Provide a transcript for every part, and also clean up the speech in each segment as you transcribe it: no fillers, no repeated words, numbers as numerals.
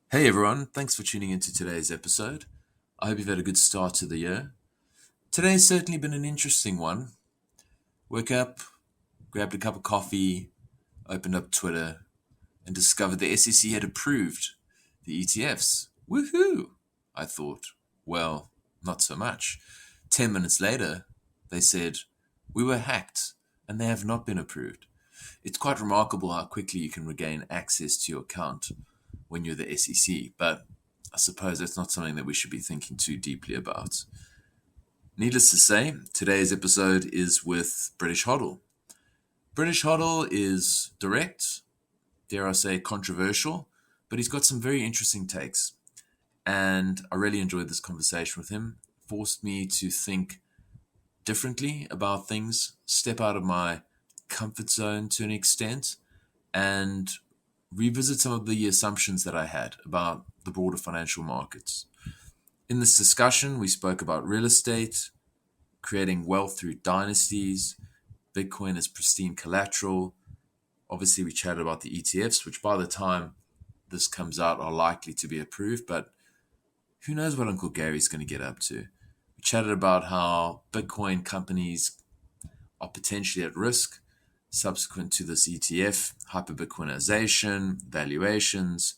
Hey everyone, thanks for tuning into today's episode. I hope you've had a good start to the year. Today's certainly been an interesting one. Woke up, grabbed a cup of coffee, opened up Twitter, and discovered the SEC had approved the ETFs. Woohoo! I thought, well, not so much. 10 minutes later, they said, we were hacked and they have not been approved. It's quite remarkable how quickly you can regain access to your account when you're the SEC, but I suppose that's not something that we should be thinking too deeply about. Needless to say, today's episode is with British Hodl. British Hodl is direct, dare I say controversial, but he's got some very interesting takes. And I really enjoyed this conversation with him. Forced me to think differently about things, step out of my comfort zone to an extent, and revisit some of the assumptions that I had about the broader financial markets. In this discussion, we spoke about real estate, creating wealth through dynasties, Bitcoin as pristine collateral. Obviously, we chatted about the ETFs, which by the time this comes out are likely to be approved, but who knows what Uncle Gary's going to get up to. We chatted about how Bitcoin companies are potentially at risk subsequent to this ETF, hyperbitcoinization, valuations.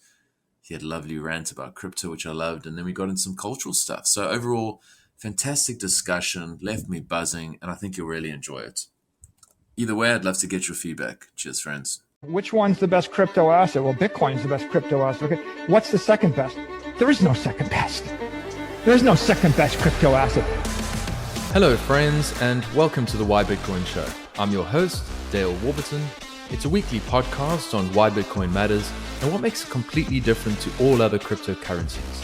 He had a lovely rant about crypto, which I loved, and then we got into some cultural stuff. So overall, fantastic discussion, left me buzzing, and I think you'll really enjoy it. Either way, I'd love to get your feedback. Cheers, friends. Which one's the best crypto asset? Well, Bitcoin's the best crypto asset. Okay. What's the second best? There is no second best. There is no second best crypto asset. Hello, friends, and welcome to the Why Bitcoin Show. I'm your host, Dale Warburton. It's a weekly podcast on why Bitcoin matters and what makes it completely different to all other cryptocurrencies.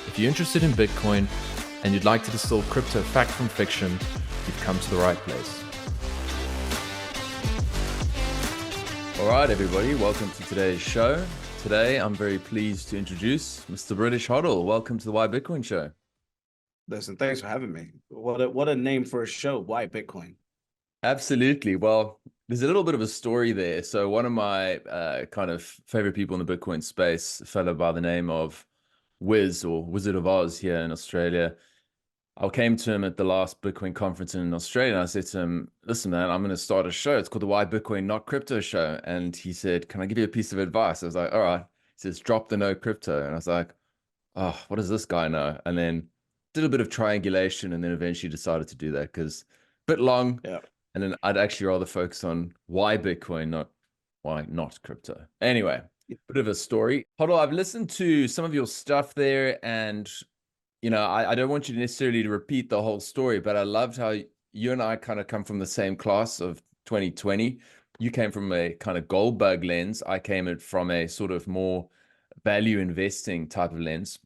If you're interested in Bitcoin and you'd like to distill crypto fact from fiction, you've come to the right place. All right, everybody, welcome to today's show. Today, I'm very pleased to introduce Mr. British Hodl. Welcome to the Why Bitcoin Show. Listen, thanks for having me. What a name for a show. Why Bitcoin? Absolutely. Well, there's a little bit of a story there. So one of my kind of favorite people in the Bitcoin space, a fellow by the name of Wiz or Wizard of Oz here in Australia, I came to him at the last Bitcoin conference in Australia, and I said to him, listen, man, I'm going to start a show. It's called the Why Bitcoin Not Crypto Show. And he said, can I give you a piece of advice? I was like, all right. He says, drop the no crypto. And I was like, oh, what does this guy know? And then did a bit of triangulation and then eventually decided to do that because a bit long. Yeah. And then I'd actually rather focus on why Bitcoin, not why not crypto. Anyway, bit of a story. Hodl, I've listened to some of your stuff there, and I don't want you necessarily to repeat the whole story, but I loved how you and I kind of come from the same class of 2020. You came from a kind of gold bug lens. I came from a sort of more value investing type of lens.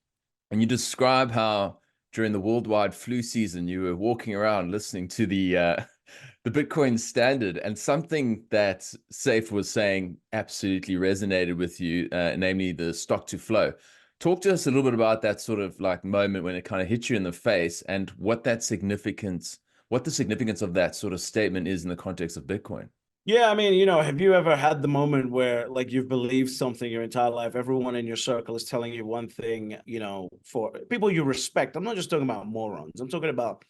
And you describe how during the worldwide flu season, you were walking around listening to the Bitcoin standard, and something that Safe was saying absolutely resonated with you, namely the stock to flow. Talk to us a little bit about that sort of like moment when it kind of hit you in the face and what the significance of that sort of statement is in the context of Bitcoin. Yeah, I mean, have you ever had the moment where like you've believed something your entire life, everyone in your circle is telling you one thing, for people you respect. I'm not just talking about morons. I'm talking about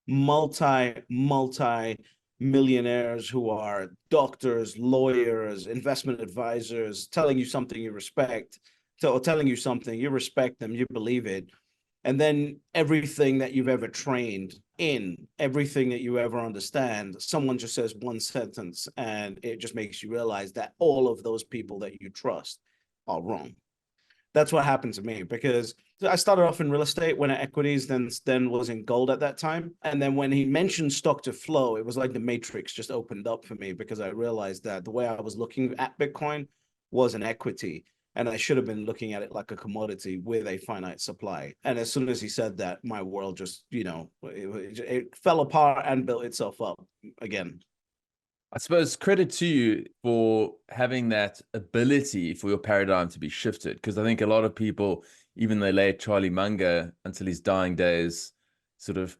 multi millionaires who are doctors, lawyers, investment advisors, telling you something you respect, or telling you something, you respect them, you believe it. And then everything that you've ever trained in, everything that you ever understand, someone just says one sentence and it just makes you realize that all of those people that you trust are wrong. That's what happened to me, because I started off in real estate, went at equities, then was in gold at that time. And then when he mentioned stock to flow, it was like the matrix just opened up for me, because I realized that the way I was looking at Bitcoin was an equity. And I should have been looking at it like a commodity with a finite supply. And as soon as he said that, my world just, it fell apart and built itself up again. I suppose credit to you for having that ability for your paradigm to be shifted. Because I think a lot of people, even the late Charlie Munger until his dying days, sort of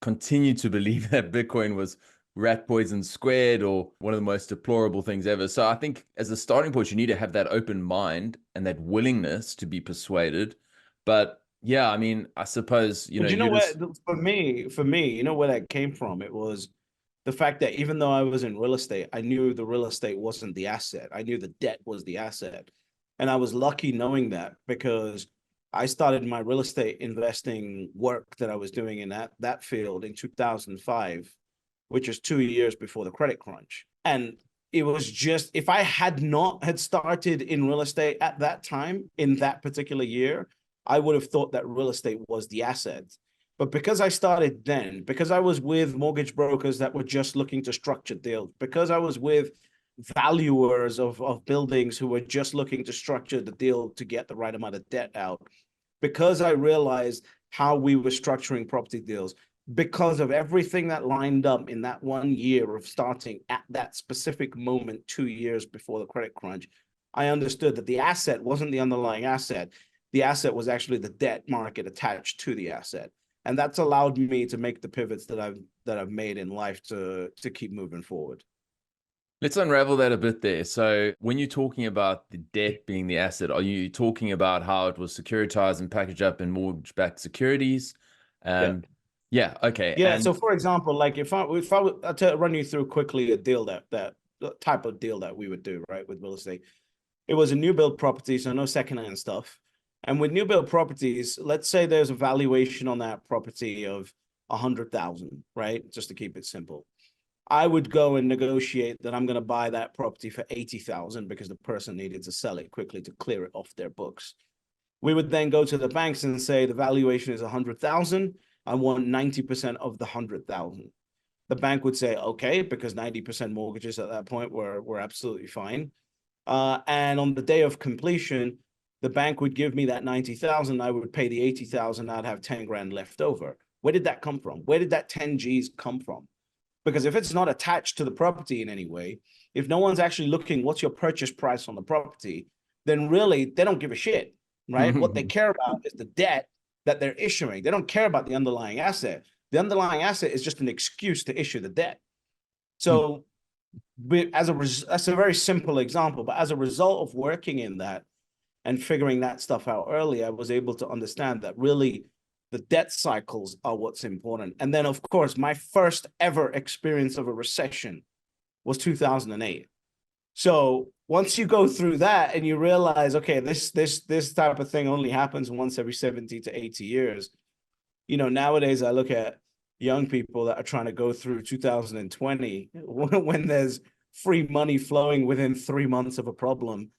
continue to believe that Bitcoin was rat poison squared or one of the most deplorable things ever. So I think as a starting point, you need to have that open mind and that willingness to be persuaded. But yeah, I mean, I suppose, But you know you what? just, For me, you know where that came from? It was the fact that even though I was in real estate, I knew the real estate wasn't the asset. I knew the debt was the asset. And I was lucky knowing that because I started my real estate investing work that I was doing in that field in 2005, which is 2 years before the credit crunch. And it was just, if I had not had started in real estate at that time in that particular year, I would have thought that real estate was the asset. But because I started then, because I was with mortgage brokers that were just looking to structure deals, because I was with valuers of buildings who were just looking to structure the deal to get the right amount of debt out, because I realized how we were structuring property deals, because of everything that lined up in that 1 year of starting at that specific moment, 2 years before the credit crunch, I understood that the asset wasn't the underlying asset. The asset was actually the debt market attached to the asset. And that's allowed me to make the pivots that I've made in life to keep moving forward. let's unravel that a bit there. So when you're talking about the debt being the asset, are you talking about how it was securitized and packaged up in mortgage-backed securities? Yeah. Yeah, okay. Yeah. And So for example, like if I I'll run you through quickly a deal that the type of deal that we would do, right, with real estate. It was a new build property, so no secondhand stuff. And with new build properties, let's say there's a valuation on that property of 100,000, right? Just to keep it simple. I would go and negotiate that I'm going to buy that property for 80,000 because the person needed to sell it quickly to clear it off their books. We would then go to the banks and say the valuation is 100,000. I want 90% of the 100,000. The bank would say, okay, because 90% mortgages at that point were absolutely fine. And on the day of completion, the bank would give me that 90,000. I would pay the 80,000. I'd have 10 grand left over. Where did that come from? Where did that 10 G's come from? Because if it's not attached to the property in any way, if no one's actually looking, what's your purchase price on the property, then really they don't give a shit, right? What they care about is the debt that they're issuing. They don't care about the underlying asset. The underlying asset is just an excuse to issue the debt. So that's a very simple example, but as a result of working in that and figuring that stuff out early, I was able to understand that really the debt cycles are what's important. And then, of course, my first ever experience of a recession was 2008. So once you go through that and you realize, okay, this type of thing only happens once every 70 to 80 years. You know, nowadays I look at young people that are trying to go through 2020 when there's free money flowing within 3 months of a problem.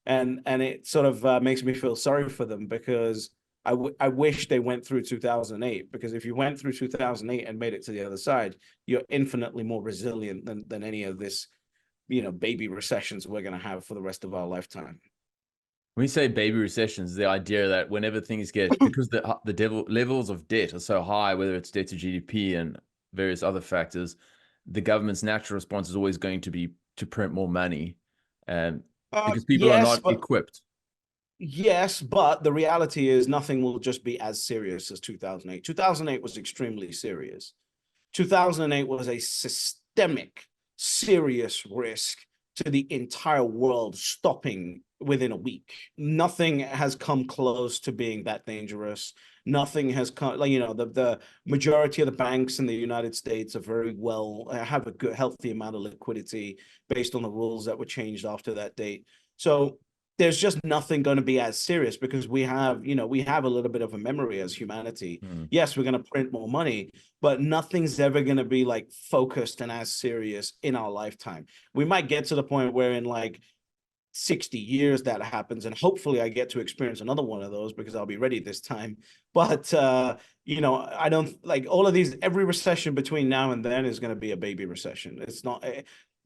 And it sort of makes me feel sorry for them because I wish they went through 2008, because if you went through 2008 and made it to the other side, you're infinitely more resilient than any of this, you know, baby recessions we're going to have for the rest of our lifetime. when you say baby recessions, the idea that whenever things get, because the levels of debt are so high, whether it's debt to GDP and various other factors, the government's natural response is always going to be to print more money, and because people are not equipped. Yes, but the reality is nothing will just be as serious as 2008. 2008 was extremely serious. 2008 was a systemic, serious risk to the entire world stopping within a week. Nothing has come close to being that dangerous. Nothing has come, like, you know, the majority of the banks in the United States are very well, have a good, healthy amount of liquidity based on the rules that were changed after that date. So there's just nothing going to be as serious because we have, you know, we have a little bit of a memory as humanity. Yes, we're going to print more money, but nothing's ever going to be like focused and as serious in our lifetime. We might get to the point where in like 60 years that happens, and hopefully I get to experience another one of those because I'll be ready this time. But you know, I don't like all of these. Every recession between now and then is going to be a baby recession. It's not,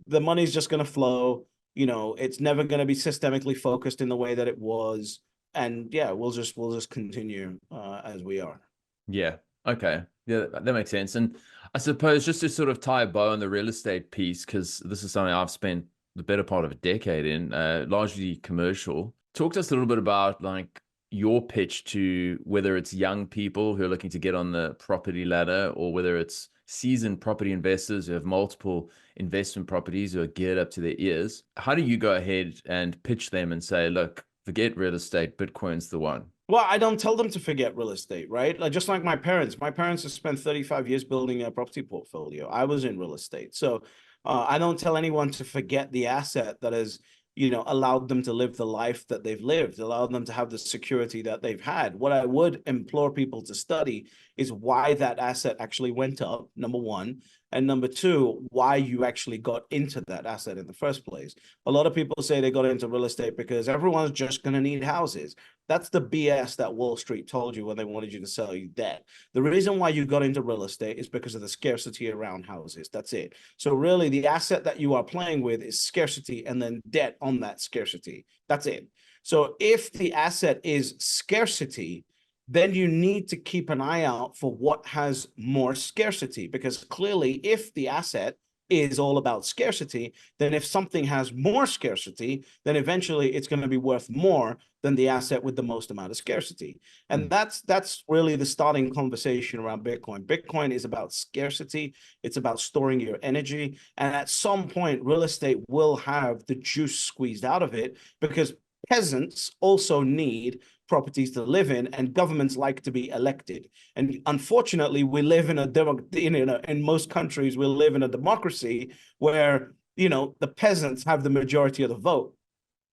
the money's just going to flow. You know, it's never going to be systemically focused in the way that it was. And yeah, we'll just continue as we are. Yeah. Okay. Yeah, that makes sense. And I suppose just to sort of tie a bow on the real estate piece, because this is something I've spent the better part of a decade in, largely commercial. Talk to us a little bit about like your pitch to whether it's young people who are looking to get on the property ladder or whether it's seasoned property investors who have multiple investment properties who are geared up to their ears. How do you go ahead and pitch them and say, look, forget real estate, Bitcoin's the one? Well, I don't tell them to forget real estate, right? Like, just like my parents. My parents have spent 35 years building a property portfolio. I was in real estate. So I don't tell anyone to forget the asset that has, allowed them to live the life that they've lived, allowed them to have the security that they've had. What I would implore people to study is why that asset actually went up, number one. And number two, why you actually got into that asset in the first place. A lot of people say they got into real estate because everyone's just going to need houses. That's the BS that Wall Street told you when they wanted you to sell you debt. The reason why you got into real estate is because of the scarcity around houses. That's it. So really, the asset that you are playing with is scarcity and then debt on that scarcity. That's it. So if the asset is scarcity, then you need to keep an eye out for what has more scarcity, because clearly if the asset is all about scarcity, then if something has more scarcity, then eventually it's going to be worth more than the asset with the most amount of scarcity. And that's really the starting conversation around Bitcoin. Bitcoin is about scarcity. It's about storing your energy. And at some point, real estate will have the juice squeezed out of it, because peasants also need properties to live in, and governments like to be elected. And unfortunately, we live in in most countries, we live in a democracy where, the peasants have the majority of the vote,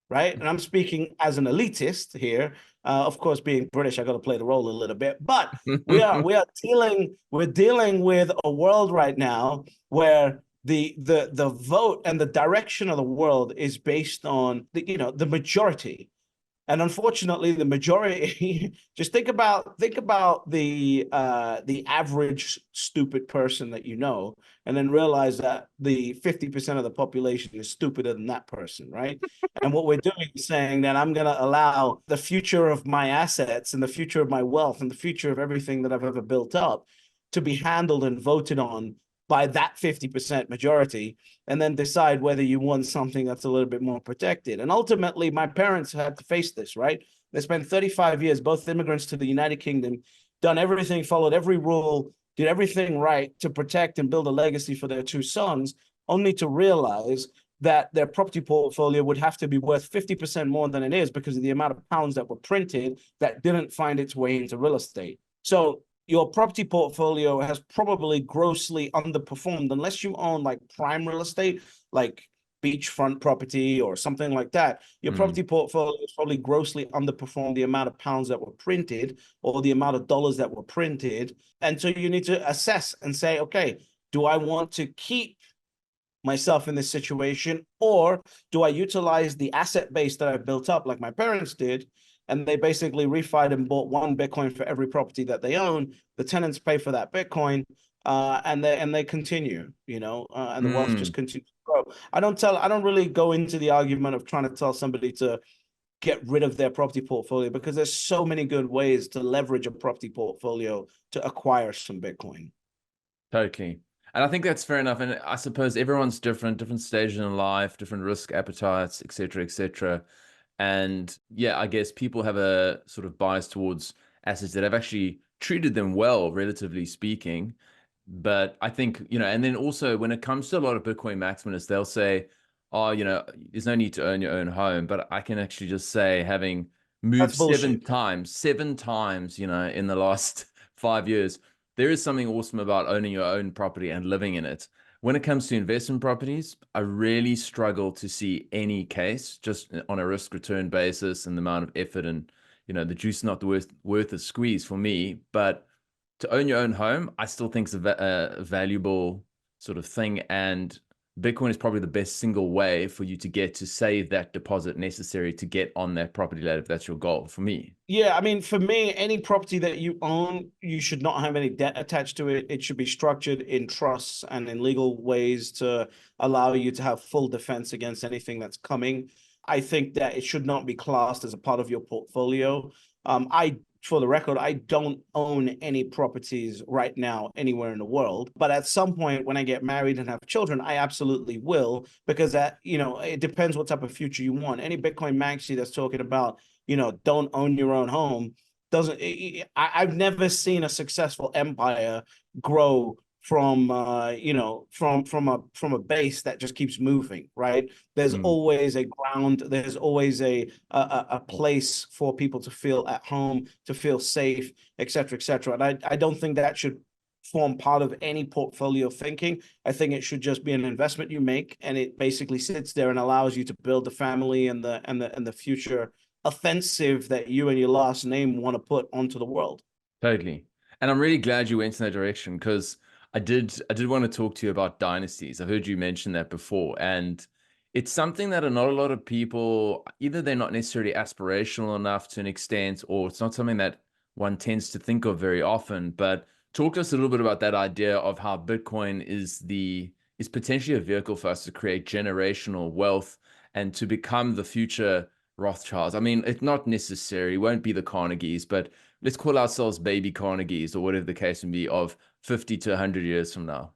right? And I'm speaking as an elitist here. Of course, being British, I got to play the role a little bit, but we're dealing with a world right now where the vote and the direction of the world is based on the majority. And unfortunately, the majority, just think about the average stupid person that and then realize that the 50% of the population is stupider than that person, right? And what we're doing is saying that I'm going to allow the future of my assets and the future of my wealth and the future of everything that I've ever built up to be handled and voted on by that 50% majority, and then decide whether you want something that's a little bit more protected. And ultimately, my parents had to face this, right? They spent 35 years, both immigrants to the United Kingdom, done everything, followed every rule, did everything right to protect and build a legacy for their two sons, only to realize that their property portfolio would have to be worth 50% more than it is because of the amount of pounds that were printed that didn't find its way into real estate. So your property portfolio has probably grossly underperformed unless you own like prime real estate, like beachfront property or something like that. Your property portfolio has probably grossly underperformed the amount of pounds that were printed or the amount of dollars that were printed. And so you need to assess and say, okay, do I want to keep myself in this situation, or do I utilize the asset base that I've built up like my parents did? And they basically refied and bought one Bitcoin for every property that they own. The tenants pay for that Bitcoin, and they continue, and the wealth just continues to grow. I don't really go into the argument of trying to tell somebody to get rid of their property portfolio, because there's so many good ways to leverage a property portfolio to acquire some Bitcoin. Totally. And I think that's fair enough. And I suppose everyone's different stages in life, different risk appetites, et cetera, et cetera. And yeah, I guess people have a sort of bias towards assets that have actually treated them well, relatively speaking. But I think, and then also when it comes to a lot of Bitcoin maximalists, they'll say, oh, there's no need to own your own home. But I can actually just say, having moved seven times, in the last 5 years, there is something awesome about owning your own property and living in it. When it comes to investment properties, I really struggle to see any case just on a risk return basis and the amount of effort and, the juice is not worth the squeeze for me. But to own your own home, I still think it's a valuable sort of thing. And Bitcoin is probably the best single way for you to get to save that deposit necessary to get on that property ladder, if that's your goal, for me. Yeah, I mean, for me, any property that you own, you should not have any debt attached to it. It should be structured in trusts and in legal ways to allow you to have full defense against anything that's coming. I think that it should not be classed as a part of your portfolio. For the record, I don't own any properties right now anywhere in the world. But at some point when I get married and have children, I absolutely will, because it depends what type of future you want. Any Bitcoin maxi that's talking about, don't own your own home I've never seen a successful empire grow from a base that just keeps moving, right? There's always a ground, there's always a place for people to feel at home, to feel safe, etc., etc. And I don't think that should form part of any portfolio thinking. I think it should just be an investment you make, and it basically sits there and allows you to build the family and the future offensive that you and your last name want to put onto the world. Totally. And I'm really glad you went in that direction, because I did want to talk to you about dynasties. I've heard you mention that before, and it's something that not a lot of people, either they're not necessarily aspirational enough to an extent, or it's not something that one tends to think of very often. But talk to us a little bit about that idea of how Bitcoin is potentially a vehicle for us to create generational wealth and to become the future Rothschilds. I mean, it not necessarily won't be the Carnegies, but let's call ourselves baby Carnegies, or whatever the case may be, of 50 to 100 years from now.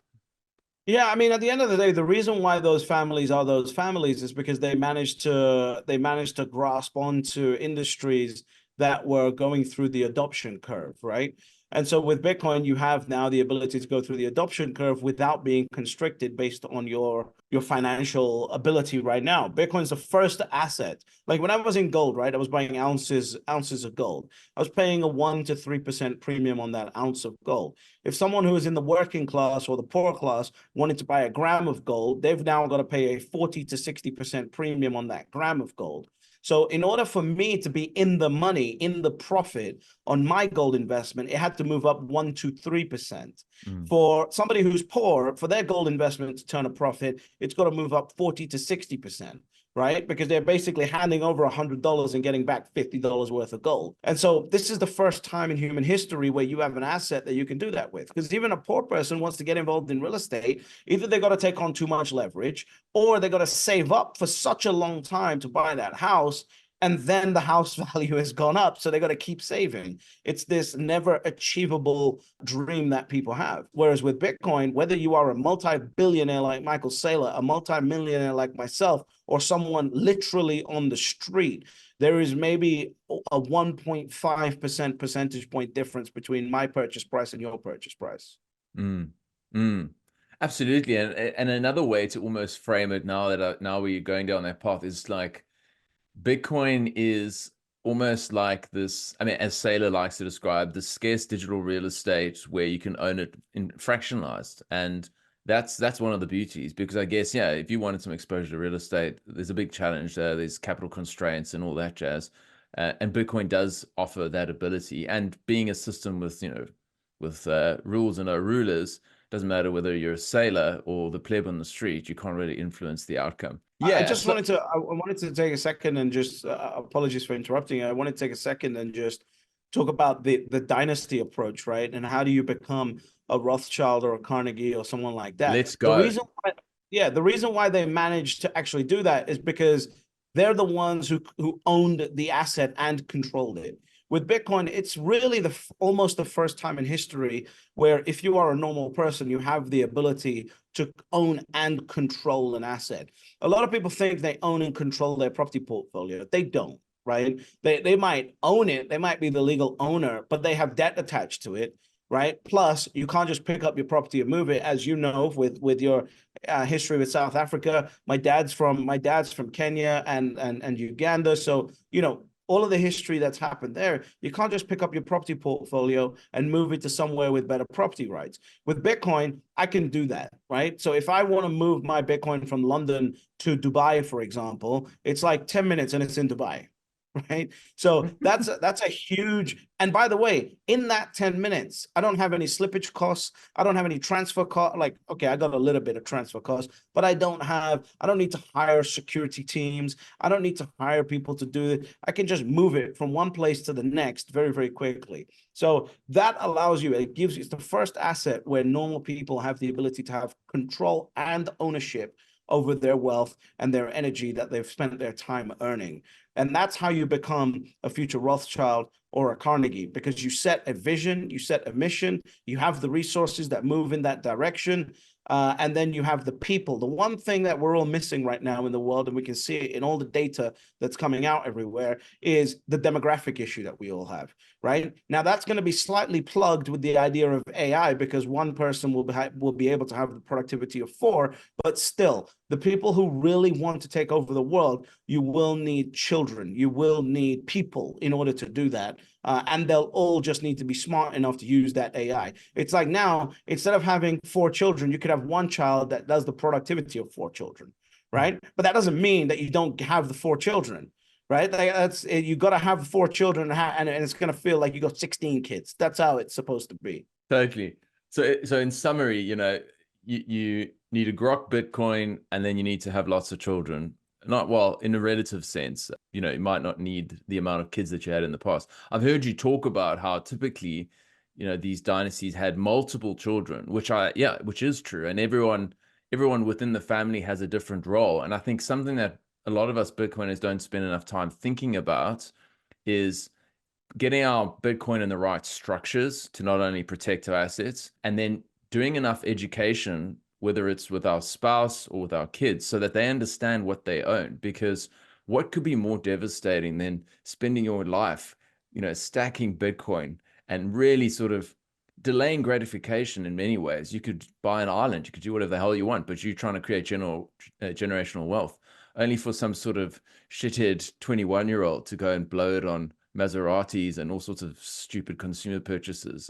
Yeah, I mean, at the end of the day, the reason why those families are those families is because they managed to grasp onto industries that were going through the adoption curve, right? And so with Bitcoin, you have now the ability to go through the adoption curve without being constricted based on your financial ability right now. Bitcoin's the first asset. Like when I was in gold, right? I was buying ounces of gold. I was paying a 1 to 3% premium on that ounce of gold. If someone who is in the working class or the poor class wanted to buy a gram of gold, they've now got to pay a 40 to 60% premium on that gram of gold. So in order for me to be in the money, in the profit on my gold investment, it had to move up 1 to 3%. For somebody who's poor, for their gold investment to turn a profit, it's got to move up 40 to 60%. Right? Because they're basically handing over $100 and getting back $50 worth of gold. And so this is the first time in human history where you have an asset that you can do that with. Because even a poor person wants to get involved in real estate, either they got to take on too much leverage, or they got to save up for such a long time to buy that house. And then the house value has gone up, so they got to keep saving. It's this never achievable dream that people have. Whereas with Bitcoin, whether you are a multi-billionaire like Michael Saylor, a multi-millionaire like myself, or someone literally on the street, there is maybe a 1.5% percentage point difference between my purchase price and your purchase price. Absolutely. And another way to almost frame it, now we're going down that path, is like Bitcoin is almost like this, I mean, as Saylor likes to describe, the scarce digital real estate where you can own it in fractionalized. And that's one of the beauties, because I guess, yeah, if you wanted some exposure to real estate, there's a big challenge there. There's capital constraints and all that jazz. And Bitcoin does offer that ability. And being a system with, with rules and no rulers, doesn't matter whether you're a sailor or the pleb on the street, you can't really influence the outcome. Yeah, I wanted to take a second and just apologies for interrupting. I wanted to take a second and just talk about the dynasty approach, right? And how do you become a Rothschild or a Carnegie or someone like that? Let's go. The reason why they managed to actually do that is because they're the ones who owned the asset and controlled it. With Bitcoin, it's really almost the first time in history where if you are a normal person, you have the ability to own and control an asset. A lot of people think they own and control their property portfolio. They don't, right? They might own it. They might be the legal owner, but they have debt attached to it, right? Plus, you can't just pick up your property and move it, as you know, with your history with South Africa. My dad's from Kenya and Uganda, so all of the history that's happened there, you can't just pick up your property portfolio and move it to somewhere with better property rights. With Bitcoin, I can do that, right? So if I want to move my Bitcoin from London to Dubai, for example, it's like 10 minutes and it's in Dubai, right? So that's a huge, and by the way, in that 10 minutes, I don't have any slippage costs. I don't have any transfer cost. Like, okay, I got a little bit of transfer costs, but I don't need to hire security teams. I don't need to hire people to do it. I can just move it from one place to the next very, very quickly. So that allows you, it's the first asset where normal people have the ability to have control and ownership over their wealth and their energy that they've spent their time earning. And that's how you become a future Rothschild or a Carnegie, because you set a vision, you set a mission, you have the resources that move in that direction. and then you have the people. The one thing that we're all missing right now in the world, and we can see it in all the data that's coming out everywhere, is the demographic issue that we all have, right? Now, that's going to be slightly plugged with the idea of AI, because one person will be able to have the productivity of 4, but still, the people who really want to take over the world, you will need children, you will need people in order to do that. And they'll all just need to be smart enough to use that AI. It's like now, instead of having 4 children, you could have one child that does the productivity of 4 children, right? But that doesn't mean that you don't have the 4 children, right? That's, you got to have 4 children, and it's going to feel like you got 16 kids. That's how it's supposed to be. Totally. So in summary, you need a grok Bitcoin, and then you need to have lots of children. Not, well, in a relative sense, you might not need the amount of kids that you had in the past. I've heard you talk about how typically, these dynasties had multiple children, which is true. And everyone within the family has a different role. And I think something that a lot of us Bitcoiners don't spend enough time thinking about is getting our Bitcoin in the right structures to not only protect our assets, and then doing enough education, whether it's with our spouse or with our kids, so that they understand what they own. Because what could be more devastating than spending your life, stacking Bitcoin and really sort of delaying gratification in many ways? You could buy an island, you could do whatever the hell you want, but you're trying to create generational wealth, only for some sort of shithead 21-year-old to go and blow it on Maseratis and all sorts of stupid consumer purchases.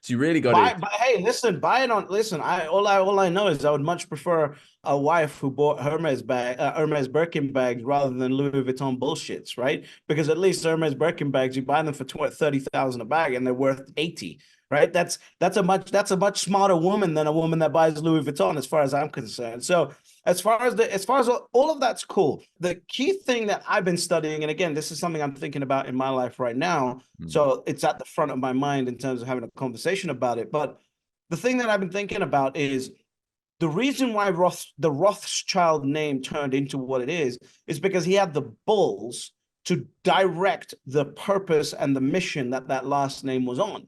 So you really got to. Hey, listen, buy it on. Listen, all I know is I would much prefer a wife who bought Hermes Birkin bags rather than Louis Vuitton bullshits, right? Because at least Hermes Birkin bags, you buy them for 30,000 a bag, and they're worth 80, right? That's a much smarter woman than a woman that buys Louis Vuitton, as far as I'm concerned. So as far as all of that's cool. The key thing that I've been studying, and again, this is something I'm thinking about in my life right now, so it's at the front of my mind in terms of having a conversation about it. But the thing that I've been thinking about is the reason why the Rothschild name turned into what it is because he had the balls to direct the purpose and the mission that last name was on.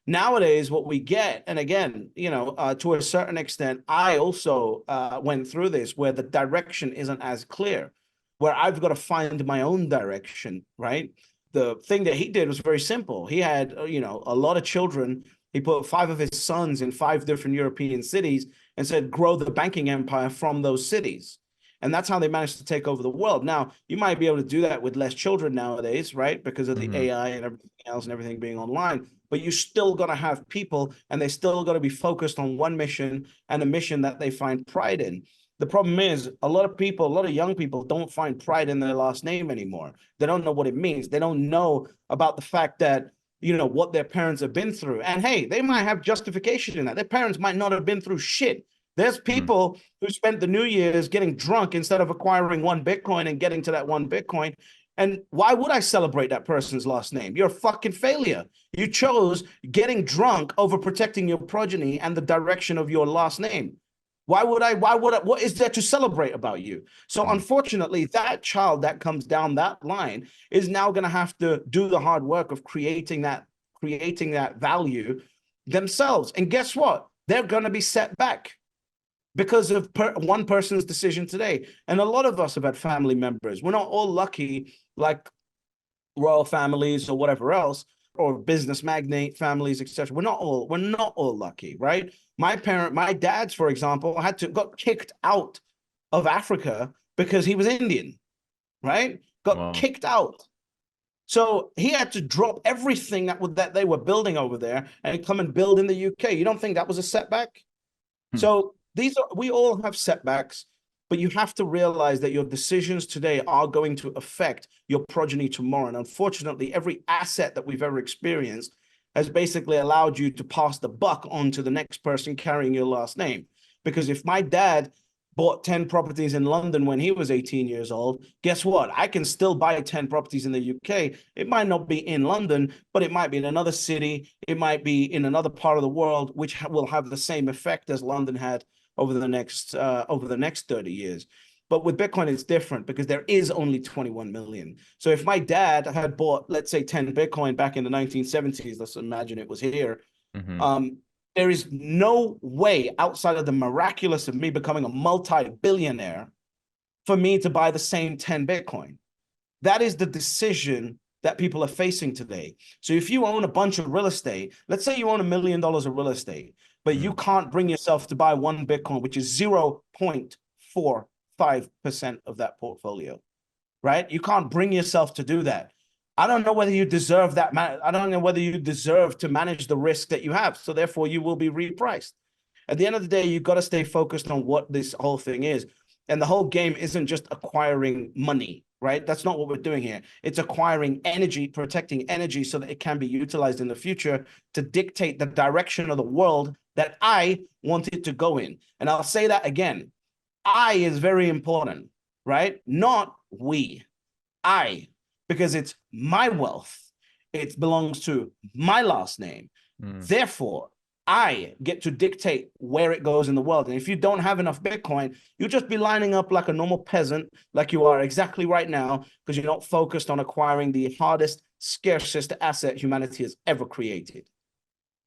Nowadays, what we get, and again, to a certain extent, I also went through this, where the direction isn't as clear, where I've got to find my own direction, right? The thing that he did was very simple. He had, a lot of children. He put 5 of his sons in 5 different European cities and said, grow the banking empire from those cities. And that's how they managed to take over the world. Now, you might be able to do that with less children nowadays, right? Because of the AI and everything else and everything being online. But you still got to have people, and they still got to be focused on one mission, and a mission that they find pride in. The problem is a lot of young people don't find pride in their last name anymore. They don't know what it means. They don't know about the fact that, what their parents have been through. And hey, they might have justification in that. Their parents might not have been through shit. There's people who spent the New Year's getting drunk instead of acquiring 1 Bitcoin and getting to that 1 Bitcoin. And why would I celebrate that person's last name? You're a fucking failure. You chose getting drunk over protecting your progeny and the direction of your last name. What is there to celebrate about you? So unfortunately, that child that comes down that line is now going to have to do the hard work of creating that value themselves. And guess what? They're going to be set back because of one person's decision today. And a lot of us have had family members. We're not all lucky like royal families or whatever else, or business magnate families, etc. We're not all lucky, right? My dad's, for example, got kicked out of Africa because he was Indian, right? Got kicked out. So he had to drop everything that they were building over there and come and build in the UK. You don't think that was a setback? So we all have setbacks, but you have to realize that your decisions today are going to affect your progeny tomorrow. And unfortunately, every asset that we've ever experienced has basically allowed you to pass the buck on to the next person carrying your last name. Because if my dad bought 10 properties in London when he was 18 years old, guess what? I can still buy 10 properties in the UK. It might not be in London, but it might be in another city. It might be in another part of the world, which will have the same effect as London had over the next 30 years. But with Bitcoin, it's different because there is only 21 million. So if my dad had bought, let's say, 10 Bitcoin back in the 1970s, let's imagine it was here, There is no way outside of the miraculous of me becoming a multi-billionaire for me to buy the same 10 Bitcoin. That is the decision that people are facing today. So if you own a bunch of real estate, let's say you own $1 million of real estate, but you can't bring yourself to buy one Bitcoin, which is 0.45% of that portfolio, right? You can't bring yourself to do that. I don't know whether you deserve that. I don't know whether you deserve to manage the risk that you have. So therefore, you will be repriced. At the end of the day, you've got to stay focused on what this whole thing is. And the whole game isn't just acquiring money, right? That's not what we're doing here. It's acquiring energy, protecting energy so that it can be utilized in the future to dictate the direction of the world that I want it to go in. And I'll say that again. I is very important, right? Not we. I, because it's my wealth. It belongs to my last name. Therefore, I get to dictate where it goes in the world. And if you don't have enough Bitcoin, you'll just be lining up like a normal peasant, like you are exactly right now, because you're not focused on acquiring the hardest, scarcest asset humanity has ever created.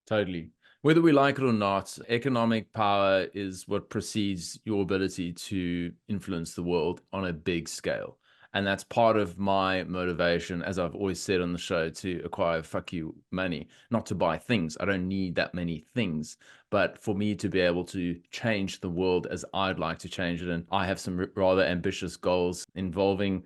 Totally. Whether we like it or not, economic power is what precedes your ability to influence the world on a big scale. And that's part of my motivation, as I've always said on the show, to acquire fuck you money, not to buy things. I don't need that many things, but for me to be able to change the world as I'd like to change it. And I have some rather ambitious goals involving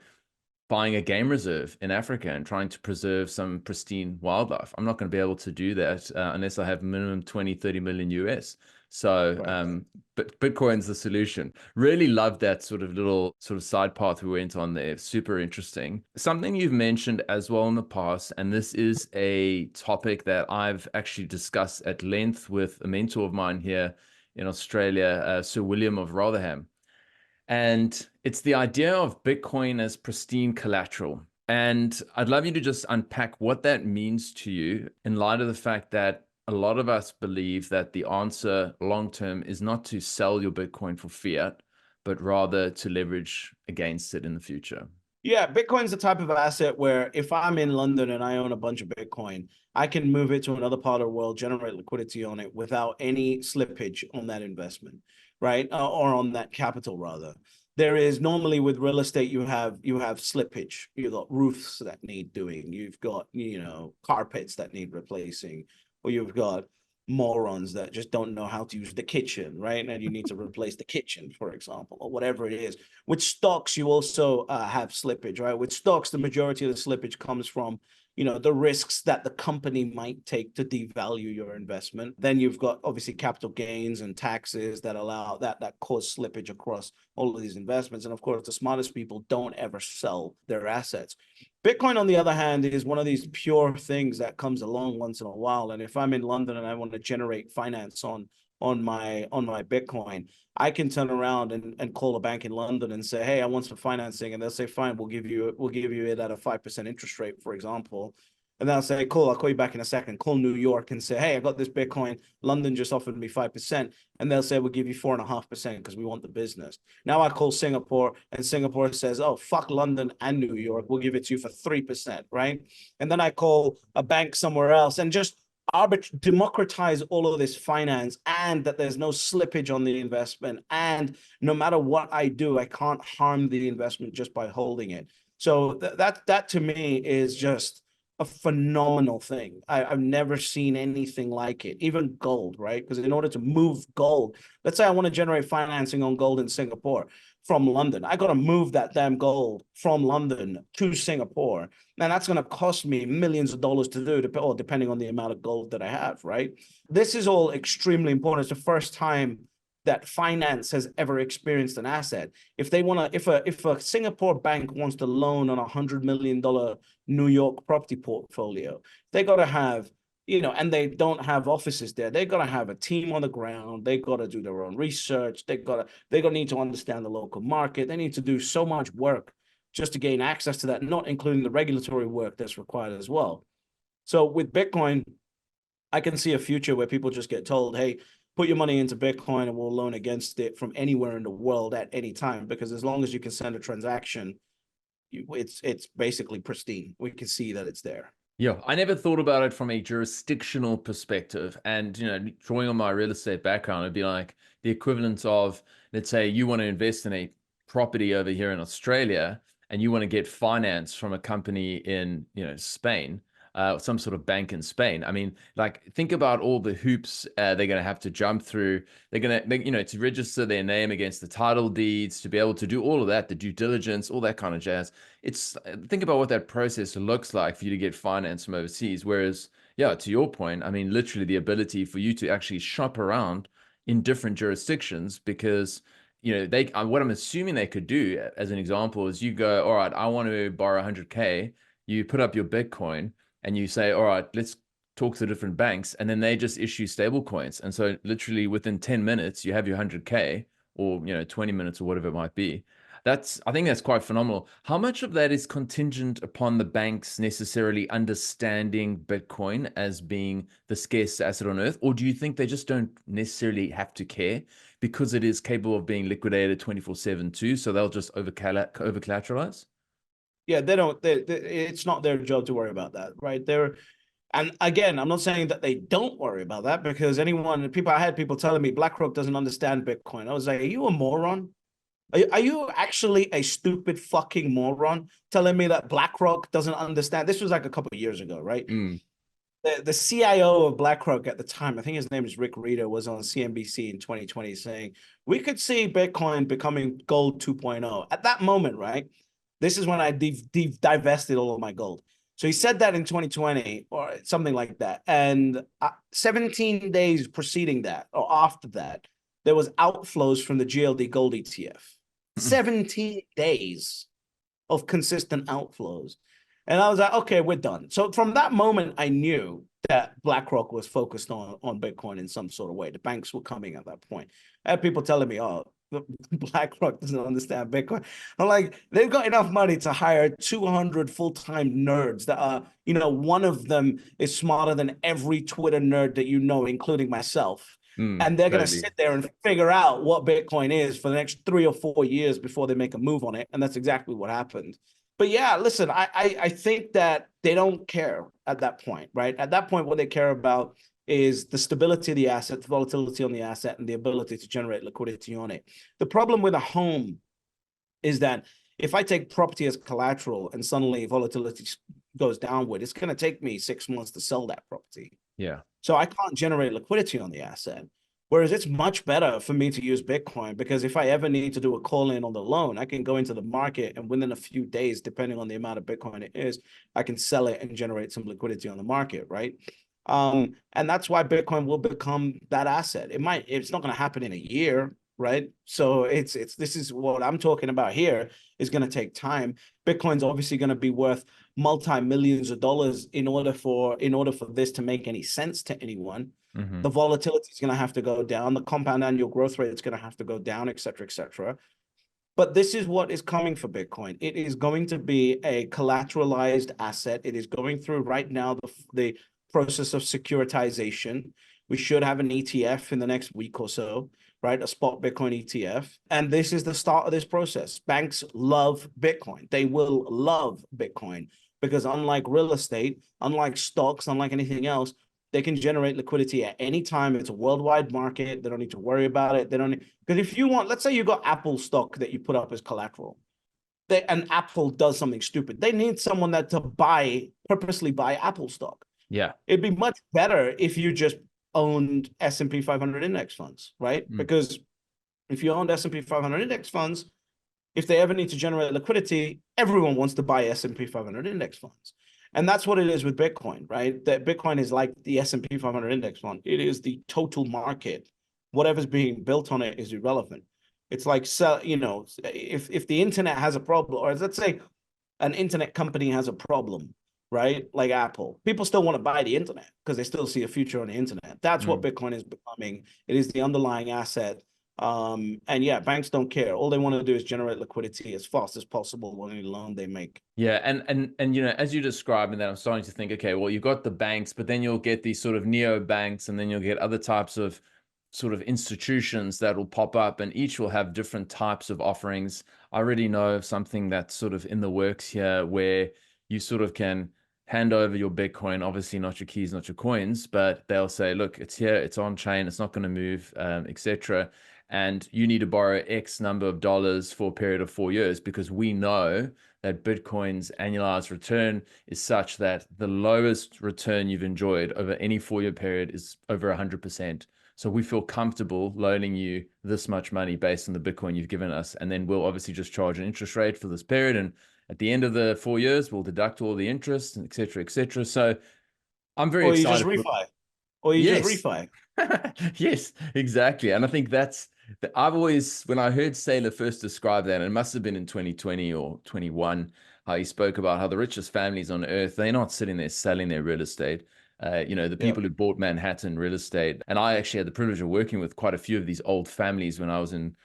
buying a game reserve in Africa and trying to preserve some pristine wildlife. I'm not going to be able to do that unless I have minimum 20, 30 million US. So, but Bitcoin's the solution. Really love that sort of little sort of side path we went on there. Super interesting. Something you've mentioned as well in the past, and this is a topic that I've actually discussed at length with a mentor of mine here in Australia, Sir William of Rotherham. And it's the idea of Bitcoin as pristine collateral. And I'd love you to just unpack what that means to you in light of the fact that a lot of us believe that the answer long-term is not to sell your Bitcoin for fiat, but rather to leverage against it in the future. Yeah, Bitcoin's the type of asset where if I'm in London and I own a bunch of Bitcoin, I can move it to another part of the world, generate liquidity on it without any slippage on that investment, right? Or on that capital rather. There is normally with real estate, you have slippage. You've got roofs that need doing. You've got, carpets that need replacing, or you've got morons that just don't know how to use the kitchen, right? And you need to replace the kitchen, for example, or whatever it is. With stocks, you also have slippage, right? With stocks, the majority of the slippage comes from, the risks that the company might take to devalue your investment. Then you've got obviously capital gains and taxes that allow that cause slippage across all of these investments. And of course, the smartest people don't ever sell their assets. Bitcoin, on the other hand, is one of these pure things that comes along once in a while. And if I'm in London and I want to generate finance on my Bitcoin, I can turn around and call a bank in London and say, hey, I want some financing. And they'll say, fine, we'll give you it at a 5% interest rate, for example. And they'll say, cool, I'll call you back in a second. Call New York and say, hey, I got this Bitcoin. London just offered me 5%. And they'll say, we'll give you 4.5% because we want the business. Now I call Singapore and Singapore says, oh, fuck London and New York. We'll give it to you for 3%, right? And then I call a bank somewhere else and just democratize all of this finance, and that there's no slippage on the investment. And no matter what I do, I can't harm the investment just by holding it. So that to me is just a phenomenal thing. I've never seen anything like it, even gold, right? Because in order to move gold, let's say I want to generate financing on gold in Singapore from London, I got to move that damn gold from London to Singapore. And that's going to cost me millions of dollars to do, or depending on the amount of gold that I have, right? This is all extremely important. It's the first time that finance has ever experienced an asset. If they want to, if a Singapore bank wants to loan on $100 million New York property portfolio, they got to have, and they don't have offices there. They got to have a team on the ground. They got to do their own research. They got to need to understand the local market. They need to do so much work just to gain access to that, not including the regulatory work that's required as well. So with Bitcoin, I can see a future where people just get told, hey, put your money into Bitcoin and we'll loan against it from anywhere in the world at any time, because as long as you can send a transaction, it's basically pristine. We can see that it's there. Yeah, I never thought about it from a jurisdictional perspective. And, drawing on my real estate background, it'd be like the equivalent of, let's say you want to invest in a property over here in Australia and you want to get finance from a company in, Spain, some sort of bank in Spain. I mean, like, think about all the hoops they're going to have to jump through. They're going to, to register their name against the title deeds, to be able to do all of that, the due diligence, all that kind of jazz. It's think about what that process looks like for you to get finance from overseas. Whereas, yeah, to your point, I mean, literally the ability for you to actually shop around in different jurisdictions because they what I'm assuming they could do as an example is you go, all right, I want to borrow 100K, you put up your Bitcoin and you say, all right, let's talk to different banks, and then they just issue stable coins. And so literally within 10 minutes you have your 100K, or 20 minutes or whatever it might be. I think that's quite phenomenal. How much of that is contingent upon the banks necessarily understanding Bitcoin as being the scarce asset on earth? Or do you think they just don't necessarily have to care because it is capable of being liquidated 24/7 too? So they'll just over collateralize? Yeah, they don't. It's not their job to worry about that, right? And again, I'm not saying that they don't worry about that because I had people telling me BlackRock doesn't understand Bitcoin. I was like, are you a moron? Are you actually a stupid fucking moron telling me that BlackRock doesn't understand? This was like a couple of years ago, right? Mm. The CIO of BlackRock at the time, I think his name is Rick Reeder, was on CNBC in 2020 saying, we could see Bitcoin becoming gold 2.0. At that moment, right? This is when I divested all of my gold. So he said that in 2020 or something like that. And 17 days preceding that or after that, there was outflows from the GLD gold ETF. 17 days of consistent outflows. And I was like, okay, we're done. So from that moment, I knew that BlackRock was focused on Bitcoin in some sort of way. The banks were coming at that point. I had people telling me, oh, BlackRock doesn't understand Bitcoin. I'm like, they've got enough money to hire 200 full-time nerds that are, one of them is smarter than every Twitter nerd that you know, including myself. And they're going to sit there and figure out what Bitcoin is for the next 3 or 4 years before they make a move on it. And that's exactly what happened. But yeah, listen, I think that they don't care at that point, right? At that point, what they care about is the stability of the asset, the volatility on the asset, and the ability to generate liquidity on it. The problem with a home is that if I take property as collateral and suddenly volatility goes downward, it's going to take me 6 months to sell that property. Yeah. So I can't generate liquidity on the asset. Whereas it's much better for me to use Bitcoin because if I ever need to do a call in on the loan, I can go into the market and within a few days, depending on the amount of Bitcoin it is, I can sell it and generate some liquidity on the market, right? And that's why Bitcoin will become that asset. It's not going to happen in a year, right? So this is what I'm talking about here is going to take time. Bitcoin's obviously going to be worth multi-millions of dollars in order for this to make any sense to anyone. Mm-hmm. The volatility is going to have to go down. The compound annual growth rate is going to have to go down, et cetera, et cetera. But this is what is coming for Bitcoin. It is going to be a collateralized asset. It is going through right now the process of securitization. We should have an ETF in the next week or so, right? A spot Bitcoin ETF. And this is the start of this process. Banks love Bitcoin. They will love Bitcoin because unlike real estate, unlike stocks, unlike anything else, they can generate liquidity at any time. It's a worldwide market. They don't need to worry about it. Because if you want, let's say you got Apple stock that you put up as collateral, and Apple does something stupid. They need someone that to purposely buy Apple stock. Yeah. It'd be much better if you just owned S&P 500 index funds, right? Because if you owned S&P 500 index funds, if they ever need to generate liquidity, everyone wants to buy S&P 500 index funds. And that's what it is with Bitcoin, right? That Bitcoin is like the S&P 500 index fund. It is the total market. Whatever's being built on it is irrelevant. It's like, if the internet has a problem, or let's say an internet company has a problem, right? Like Apple, people still want to buy the internet because they still see a future on the internet. That's what Bitcoin is becoming. It is the underlying asset. And yeah, banks don't care. All they want to do is generate liquidity as fast as possible on any loan they make. Yeah, and as you describe, and then I'm starting to think, okay, well, you've got the banks, but then you'll get these sort of neo banks, and then you'll get other types of sort of institutions that will pop up, and each will have different types of offerings. I already know of something that's sort of in the works here where you sort of can hand over your Bitcoin, obviously not your keys, not your coins, but they'll say, look, it's here, it's on chain, it's not going to move, etc. And you need to borrow X number of dollars for a period of 4 years, because we know that Bitcoin's annualized return is such that the lowest return you've enjoyed over any 4-year period is over 100%. So we feel comfortable loaning you this much money based on the Bitcoin you've given us. And then we'll obviously just charge an interest rate for this period. And at the end of the 4 years, we'll deduct all the interest, and et cetera, et cetera. So I'm very excited. Or you just refi. Or you Yes. just refi. Yes, exactly. And I think I've always, when I heard Saylor first describe that, and it must have been in 2020 or 21, how he spoke about how the richest families on earth, they're not sitting there selling their real estate. The people who bought Manhattan real estate. And I actually had the privilege of working with quite a few of these old families when I was in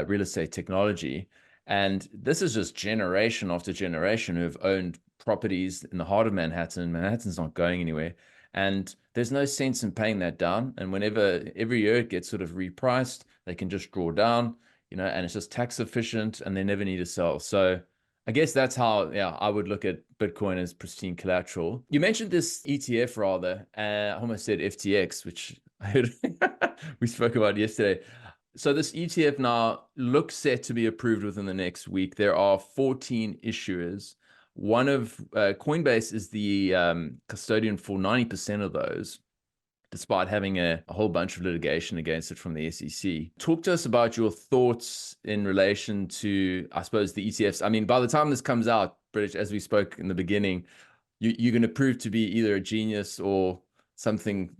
real estate technology. And this is just generation after generation who have owned properties in the heart of Manhattan. Manhattan's not going anywhere. And there's no sense in paying that down. And whenever every year it gets sort of repriced, they can just draw down, and it's just tax efficient and they never need to sell. So I guess that's how, I would look at Bitcoin as pristine collateral. You mentioned this ETF rather, I almost said FTX, which I heard we spoke about yesterday. So this ETF now looks set to be approved within the next week. There are 14 issuers. One of Coinbase is the custodian for 90% of those, despite having a whole bunch of litigation against it from the SEC. Talk to us about your thoughts in relation to, I suppose, the ETFs. I mean, by the time this comes out, British, as we spoke in the beginning, you're going to prove to be either a genius or something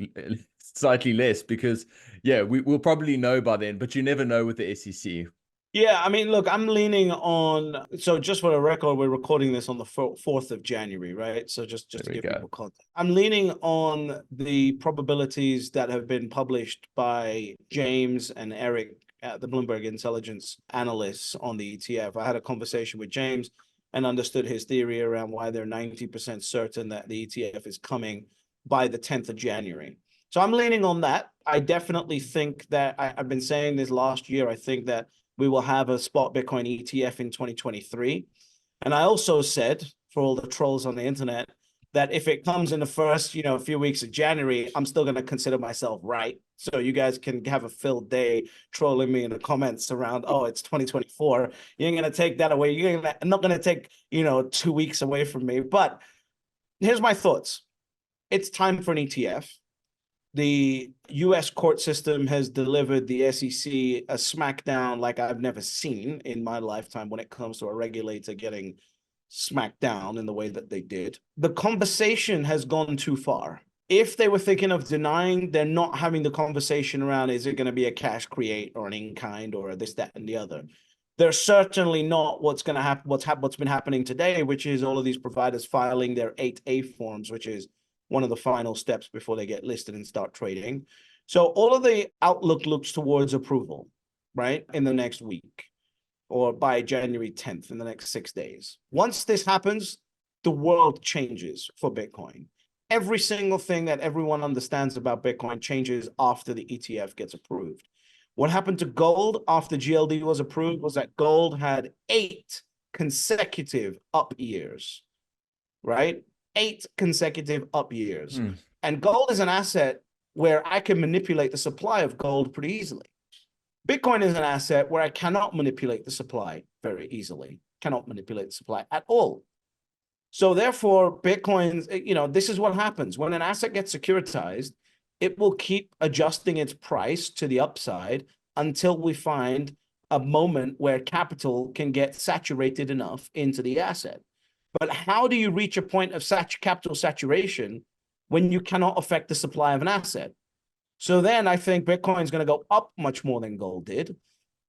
slightly less, because, we'll probably know by then, but you never know with the SEC. Yeah, I mean, look, I'm leaning on, so just for the record, we're recording this on the 4th of January, right? So just to give people context. I'm leaning on the probabilities that have been published by James and Eric, the Bloomberg intelligence analysts on the ETF. I had a conversation with James and understood his theory around why they're 90% certain that the ETF is coming by the 10th of January. So I'm leaning on that. I definitely think that, I've been saying this last year, I think that we will have a spot Bitcoin ETF in 2023. And I also said, for all the trolls on the internet, that if it comes in the first, few weeks of January, I'm still going to consider myself right. So you guys can have a filled day trolling me in the comments around, oh, it's 2024. You ain't going to take that away. I'm not going to take, 2 weeks away from me. But here's my thoughts. It's time for an ETF. The US court system has delivered the SEC a smackdown like I've never seen in my lifetime when it comes to a regulator getting smacked down in the way that they did. The conversation has gone too far. If they were thinking of denying, they're not having the conversation around, is it going to be a cash create or an in-kind or this, that, and the other. They're certainly not what's going to happen, what's been happening today, which is all of these providers filing their 8A forms, which is one of the final steps before they get listed and start trading. So all of the outlook looks towards approval, right, in the next week or by January 10th, in the next 6 days. Once this happens, the world changes for Bitcoin. Every single thing that everyone understands about Bitcoin changes after the ETF gets approved. What happened to gold after GLD was approved was that gold had 8 consecutive up years, right? 8 consecutive up years. And gold is an asset where I can manipulate the supply of gold pretty easily. Bitcoin is an asset where I cannot manipulate the supply very easily, cannot manipulate the supply at all. So therefore, Bitcoin, this is what happens. When an asset gets securitized, it will keep adjusting its price to the upside until we find a moment where capital can get saturated enough into the asset. But how do you reach a point of capital saturation when you cannot affect the supply of an asset? So then I think Bitcoin is going to go up much more than gold did.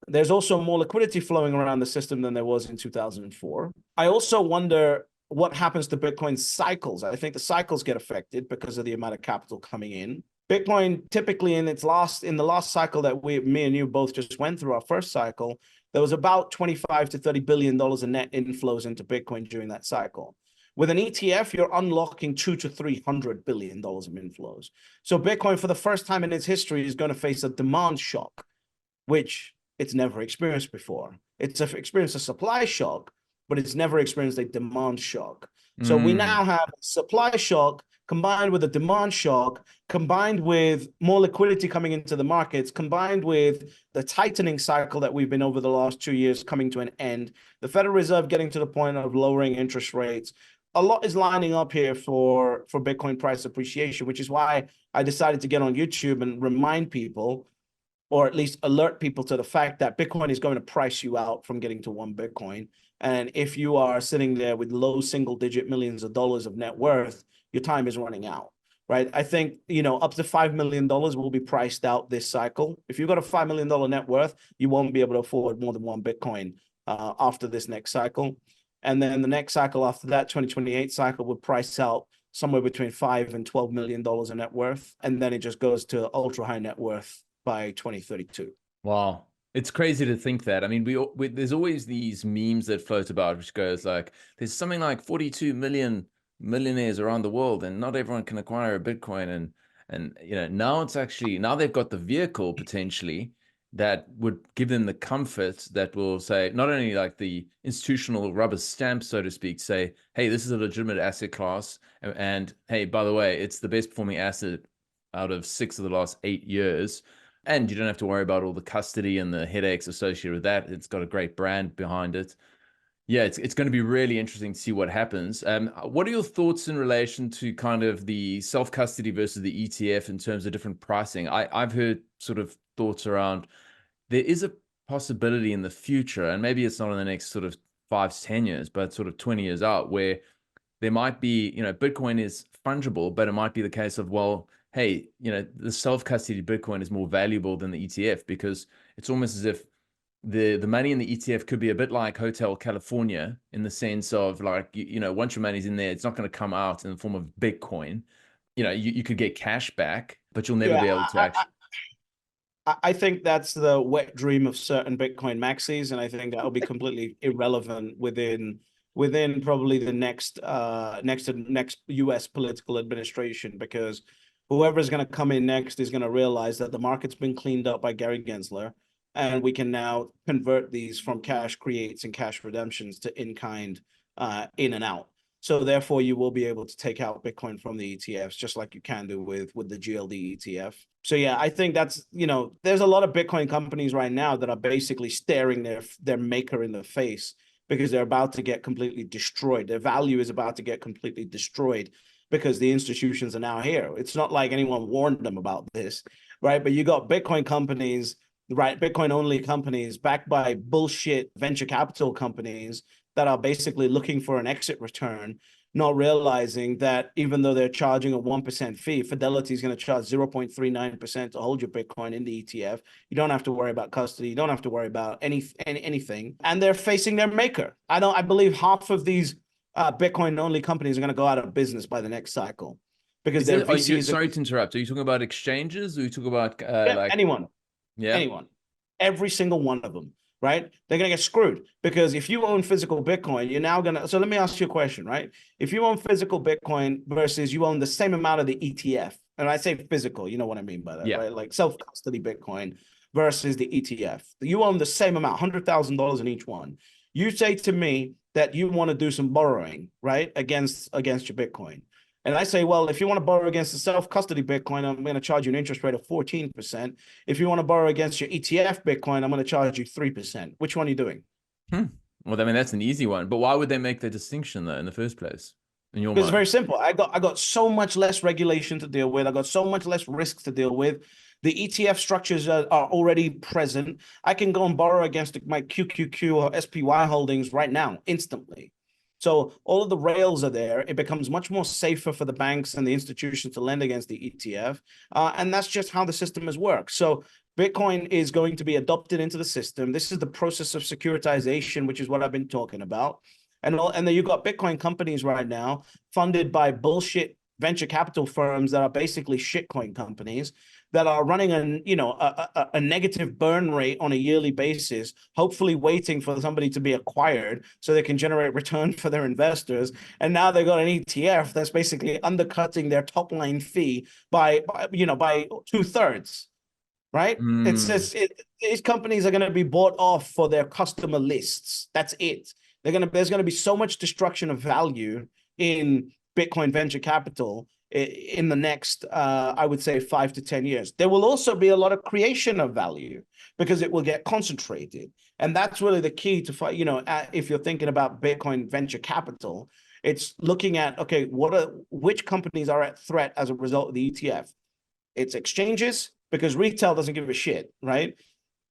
There's also more liquidity flowing around the system than there was in 2004. I also wonder what happens to Bitcoin's cycles. I think the cycles get affected because of the amount of capital coming in. Bitcoin typically in the last cycle that me and you both just went through, our first cycle, there was about $25 to $30 billion in net inflows into Bitcoin during that cycle. With an ETF, you're unlocking $200 to $300 billion of inflows. So Bitcoin, for the first time in its history, is going to face a demand shock, which it's never experienced before. It's experienced a supply shock, but it's never experienced a demand shock. So we now have a supply shock combined with a demand shock, combined with more liquidity coming into the markets, combined with the tightening cycle that we've been over the last 2 years coming to an end, the Federal Reserve getting to the point of lowering interest rates. A lot is lining up here for Bitcoin price appreciation, which is why I decided to get on YouTube and remind people, or at least alert people to the fact that Bitcoin is going to price you out from getting to 1 Bitcoin. And if you are sitting there with low single-digit millions of dollars of net worth, your time is running out, right? I think, up to $5 million will be priced out this cycle. If you've got a $5 million net worth, you won't be able to afford more than 1 Bitcoin after this next cycle. And then the next cycle after that, 2028 cycle, would price out somewhere between $5 and $12 million in net worth. And then it just goes to ultra high net worth by 2032. Wow. It's crazy to think that. I mean, there's always these memes that float about, which goes like, there's something like 42 million millionaires around the world, and not everyone can acquire a Bitcoin. And now they've got the vehicle potentially that would give them the comfort that will say, not only like the institutional rubber stamp, so to speak, say, hey, this is a legitimate asset class, and hey, by the way, it's the best performing asset out of 6 of the last 8 years. And you don't have to worry about all the custody and the headaches associated with that. It's got a great brand behind it. Yeah, it's going to be really interesting to see what happens. What are your thoughts in relation to kind of the self-custody versus the ETF in terms of different pricing? I've heard sort of thoughts around there is a possibility in the future, and maybe it's not in the next sort of 5 to 10 years, but sort of 20 years out, where there might be, Bitcoin is fungible, but it might be the case of, well, hey, the self-custody Bitcoin is more valuable than the ETF, because it's almost as if the money in the ETF could be a bit like Hotel California, in the sense of like, once your money's in there, it's not going to come out in the form of Bitcoin. You could get cash back, but you'll never be able to actually. I think that's the wet dream of certain Bitcoin maxis, and I think that will be completely irrelevant within probably the next US political administration, because whoever is going to come in next is going to realize that the market's been cleaned up by Gary Gensler, and we can now convert these from cash creates and cash redemptions to in-kind, in and out. So therefore, you will be able to take out Bitcoin from the ETFs, just like you can do with the GLD ETF. So yeah, I think that's, there's a lot of Bitcoin companies right now that are basically staring their maker in the face, because they're about to get completely destroyed. Their value is about to get completely destroyed because the institutions are now here. It's not like anyone warned them about this, right? But you got Bitcoin companies, right? Bitcoin only companies backed by bullshit venture capital companies that are basically looking for an exit return, not realizing that even though they're charging a 1% fee, Fidelity is going to charge 0.39% to hold your Bitcoin in the ETF. You don't have to worry about custody. You don't have to worry about anything. And they're facing their maker. I believe half of these Bitcoin only companies are going to go out of business by the next cycle, because their VCs. Sorry to interrupt. Are you talking about exchanges, or are you talking about anyone? Yeah, anyone, every single one of them. Right? They're going to get screwed, because if you own physical Bitcoin, you're now going to, so let me ask you a question, right? If you own physical Bitcoin versus you own the same amount of the ETF, and I say physical, you know what I mean by that, yeah, right? Like self-custody Bitcoin versus the ETF, you own the same amount, $100,000 in each one. You say to me that you want to do some borrowing, right? Against your Bitcoin. And I say, well, if you want to borrow against the self-custody Bitcoin, I'm going to charge you an interest rate of 14%. If you want to borrow against your ETF Bitcoin, I'm going to charge you 3%. Which one are you doing? Well, I mean, that's an easy one. But why would they make the distinction, though, in the first place? In your mind? It's very simple. I got so much less regulation to deal with. I got so much less risks to deal with. The ETF structures are already present. I can go and borrow against my QQQ or SPY holdings right now, instantly. So all of the rails are there. It becomes much more safer for the banks and the institutions to lend against the ETF. And that's just how the system has worked. So Bitcoin is going to be adopted into the system. This is the process of securitization, which is what I've been talking about. And then you've got Bitcoin companies right now funded by bullshit venture capital firms that are basically shitcoin companies that are running a negative burn rate on a yearly basis, hopefully waiting for somebody to be acquired so they can generate return for their investors. And now they've got an ETF that's basically undercutting their top line fee by 2/3, right? It's just these companies are going to be bought off for their customer lists. That's it. There's going to be so much destruction of value in Bitcoin venture capital in the next, I would say, 5 to 10 years. There will also be a lot of creation of value because it will get concentrated. And that's really the key to, if you're thinking about Bitcoin venture capital, it's looking at, okay, which companies are at threat as a result of the ETF? It's exchanges, because retail doesn't give a shit, right?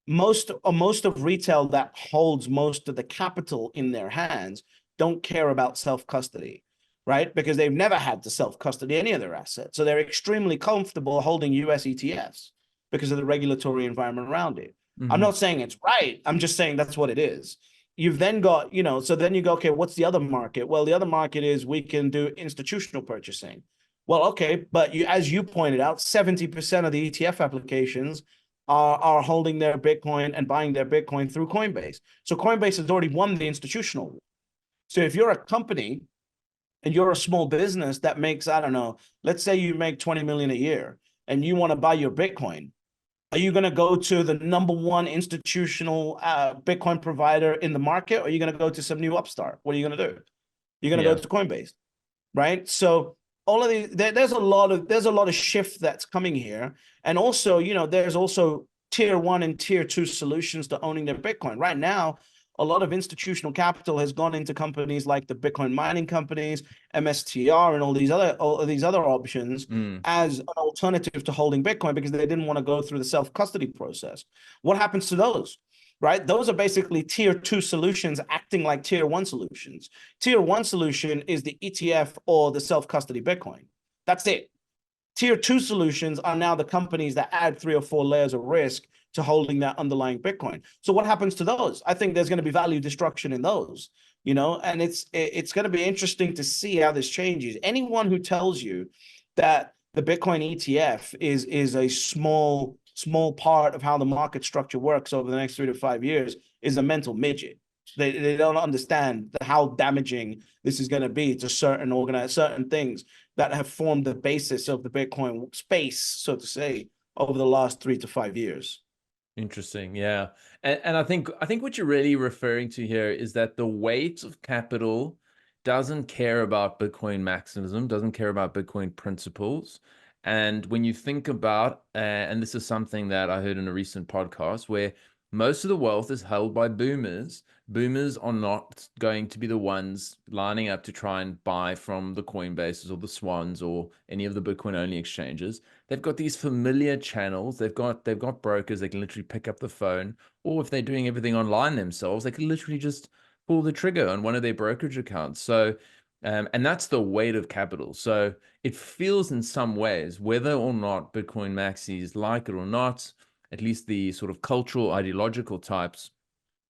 Most of retail that holds most of the capital in their hands don't care about self-custody, right? Because they've never had to self-custody any of their assets. So they're extremely comfortable holding US ETFs because of the regulatory environment around it. Mm-hmm. I'm not saying it's right. I'm just saying that's what it is. You've then got, so then you go, okay, what's the other market? Well, the other market is we can do institutional purchasing. Well, okay, but as you pointed out, 70% of the ETF applications are holding their Bitcoin and buying their Bitcoin through Coinbase. So Coinbase has already won the institutional. So if you're a company and you're a small business that makes, I don't know, let's say you make 20 million a year and you want to buy your Bitcoin, are you going to go to the #1 institutional Bitcoin provider in the market, or are you going to go to some new upstart? What are you going to do? You're going to go to Coinbase, right? So all of these, there's a lot of shift that's coming here. And also, there's also tier 1 and tier 2 solutions to owning their Bitcoin. Right now, a lot of institutional capital has gone into companies like the Bitcoin mining companies, MSTR, and all these other options as an alternative to holding Bitcoin, because they didn't want to go through the self-custody process. What happens to those? Right? Those are basically tier 2 solutions acting like tier 1 solutions. Tier 1 solution is the ETF or the self-custody Bitcoin. That's it. Tier 2 solutions are now the companies that add 3 or 4 layers of risk to holding that underlying Bitcoin. So what happens to those? I think there's going to be value destruction in those, and it's going to be interesting to see how this changes. Anyone who tells you that the Bitcoin ETF is a small part of how the market structure works over the next 3 to 5 years is a mental midget. They don't understand how damaging this is going to be to certain things that have formed the basis of the Bitcoin space, so to say, over the last 3 to 5 years. Interesting. Yeah. And I think what you're really referring to here is that the weight of capital doesn't care about Bitcoin maximism, doesn't care about Bitcoin principles. And when you think about, and this is something that I heard in a recent podcast, where most of the wealth is held by boomers. Boomers are not going to be the ones lining up to try and buy from the Coinbases or the Swans or any of the Bitcoin only exchanges. They've got these familiar channels. They've got brokers. They can literally pick up the phone, or if they're doing everything online themselves, they can literally just pull the trigger on one of their brokerage accounts. So, and that's the weight of capital. So it feels in some ways, whether or not Bitcoin maxis like it or not, at least the sort of cultural, ideological types,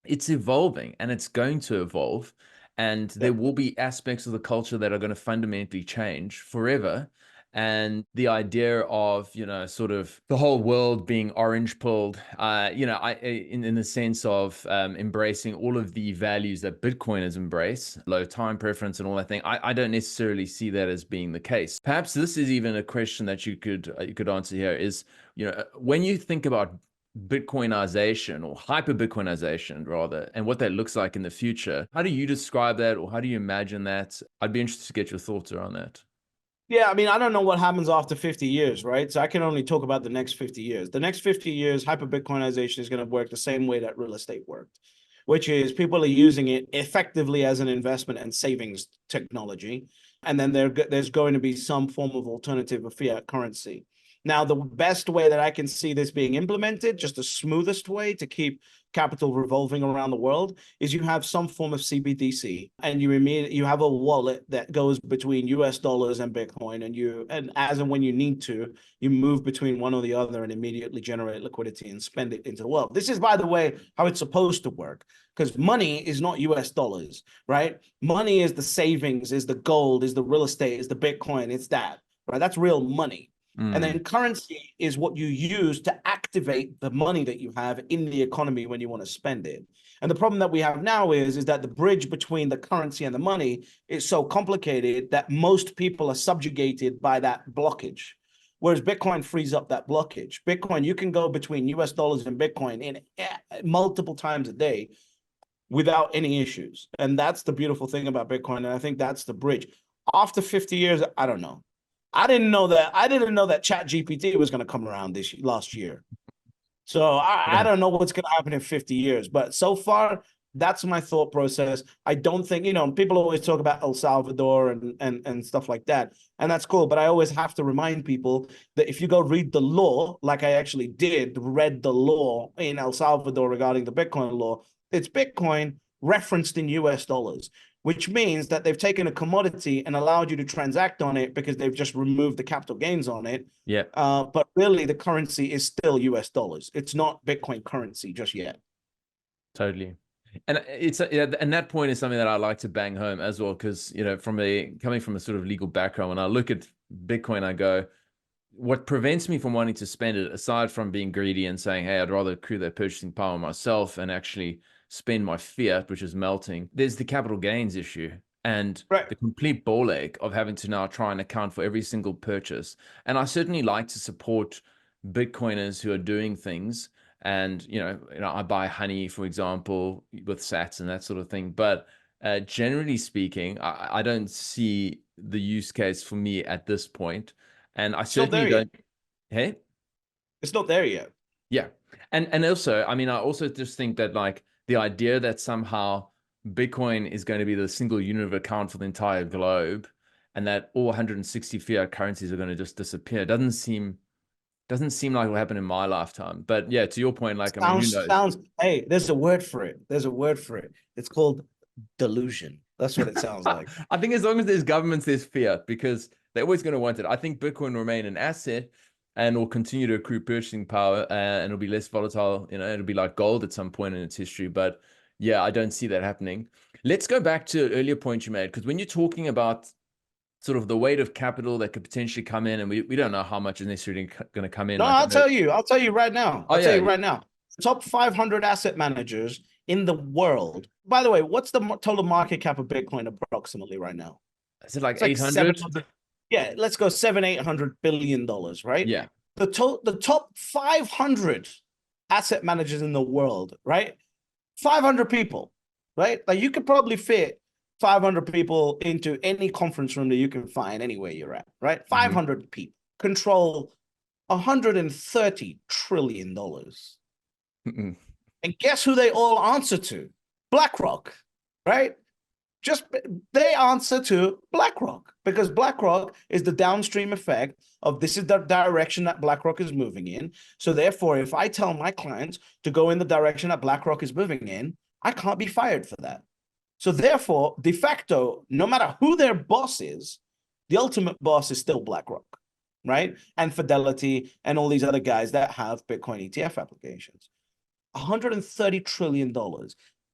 it's evolving and it's going to evolve. And there will be aspects of the culture that are going to fundamentally change forever. And the idea of, sort of the whole world being orange pilled, in the sense of embracing all of the values that Bitcoiners embrace, low time preference and all that thing, I don't necessarily see that as being the case. Perhaps this is even a question that you could answer here is, when you think about Bitcoinization or hyperbitcoinization rather, and what that looks like in the future, how do you describe that, or how do you imagine that? I'd be interested to get your thoughts around that. Yeah, I mean, I don't know what happens after 50 years, right? So I can only talk about the next 50 years. The next 50 years, hyperbitcoinization is going to work the same way that real estate worked, which is people are using it effectively as an investment and savings technology. And then there's going to be some form of alternative of fiat currency. Now, the best way that I can see this being implemented, just the smoothest way to keep capital revolving around the world, is you have some form of CBDC, and you have a wallet that goes between US dollars and Bitcoin, and as and when you need to, you move between one or the other and immediately generate liquidity and spend it into the world. This is, by the way, how it's supposed to work, because money is not US dollars, right? Money is the savings, is the gold, is the real estate, is the Bitcoin, it's that, right? That's real money. And then currency is what you use to activate the money that you have in the economy when you want to spend it. And the problem that we have now is that the bridge between the currency and the money is so complicated that most people are subjugated by that blockage. Whereas Bitcoin frees up that blockage. Bitcoin, you can go between US dollars and Bitcoin in multiple times a day without any issues. And that's the beautiful thing about Bitcoin. And I think that's the bridge. After 50 years, I don't know. I didn't know that ChatGPT was going to come around last year. So I don't know what's going to happen in 50 years. But so far, that's my thought process. I don't think, people always talk about El Salvador and stuff like that. And that's cool. But I always have to remind people that if you go read the law, like I actually read the law in El Salvador regarding the Bitcoin law, it's Bitcoin referenced in US dollars, which means that they've taken a commodity and allowed you to transact on it because they've just removed the capital gains on it. Yeah. But really, the currency is still US dollars. It's not Bitcoin currency just yet. Totally. And and that point is something that I like to bang home as well, because, coming from a sort of legal background, when I look at Bitcoin, I go, what prevents me from wanting to spend it, aside from being greedy and saying, hey, I'd rather accrue that purchasing power myself and actually spend my fiat, which is melting, there's the capital gains issue and the complete ball ache of having to now try and account for every single purchase. And I certainly like to support Bitcoiners who are doing things. And, I buy honey, for example, with sats and that sort of thing. But generally speaking, I don't see the use case for me at this point. And I certainly don't. Hey? It's not there yet. Yeah. And also, I also just think that the idea that somehow Bitcoin is going to be the single unit of account for the entire globe and that all 160 fiat currencies are going to just disappear doesn't seem like it'll happen in my lifetime. But yeah, to your point, who knows? Hey, there's a word for it. It's called delusion. That's what it sounds like. I think as long as there's governments, there's fiat, because they're always going to want it. I think Bitcoin will remain an asset and will continue to accrue purchasing power, and it'll be less volatile. It'll be like gold at some point in its history. But yeah, I don't see that happening. Let's go back to an earlier point you made, because when you're talking about sort of the weight of capital that could potentially come in, and we don't know how much is necessarily going to come in. No, I'll tell you right now. I'll tell you right now. Top 500 asset managers in the world. By the way, what's the total market cap of Bitcoin approximately right now? Is it like 800? Yeah, let's go $700-800 billion, right? Yeah. The top 500 asset managers in the world, right? 500 people, right? Like you could probably fit 500 people into any conference room that you can find anywhere you're at, right? 500 people control $130 trillion. And guess who they all answer to? BlackRock, right? They answer to BlackRock, because BlackRock is the downstream effect of this is the direction that BlackRock is moving in. So therefore, if I tell my clients to go in the direction that BlackRock is moving in, I can't be fired for that. So therefore, de facto, no matter who their boss is, the ultimate boss is still BlackRock, right? And Fidelity and all these other guys that have Bitcoin ETF applications. $130 trillion.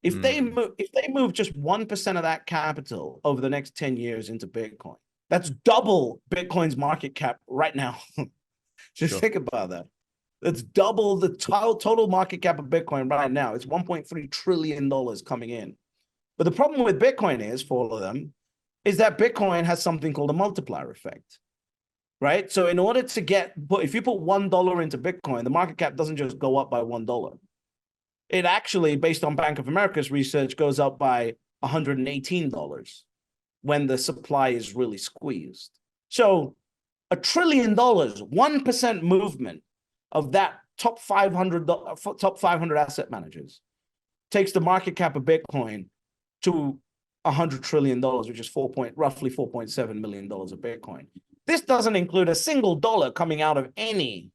If they move just 1% of that capital over the next 10 years into Bitcoin, that's double Bitcoin's market cap right now. Just think about that. That's double the total market cap of Bitcoin right now. It's $1.3 trillion coming in. But the problem with Bitcoin is, for all of them, is that Bitcoin has something called a multiplier effect, right? So in order to if you put $1 into Bitcoin, the market cap doesn't just go up by $1. It actually, based on Bank of America's research, goes up by $118 when the supply is really squeezed. So $1 trillion, 1% movement of that top 500 asset managers takes the market cap of Bitcoin to $100 trillion, which is roughly $4.7 million of Bitcoin. This doesn't include a single dollar coming out of any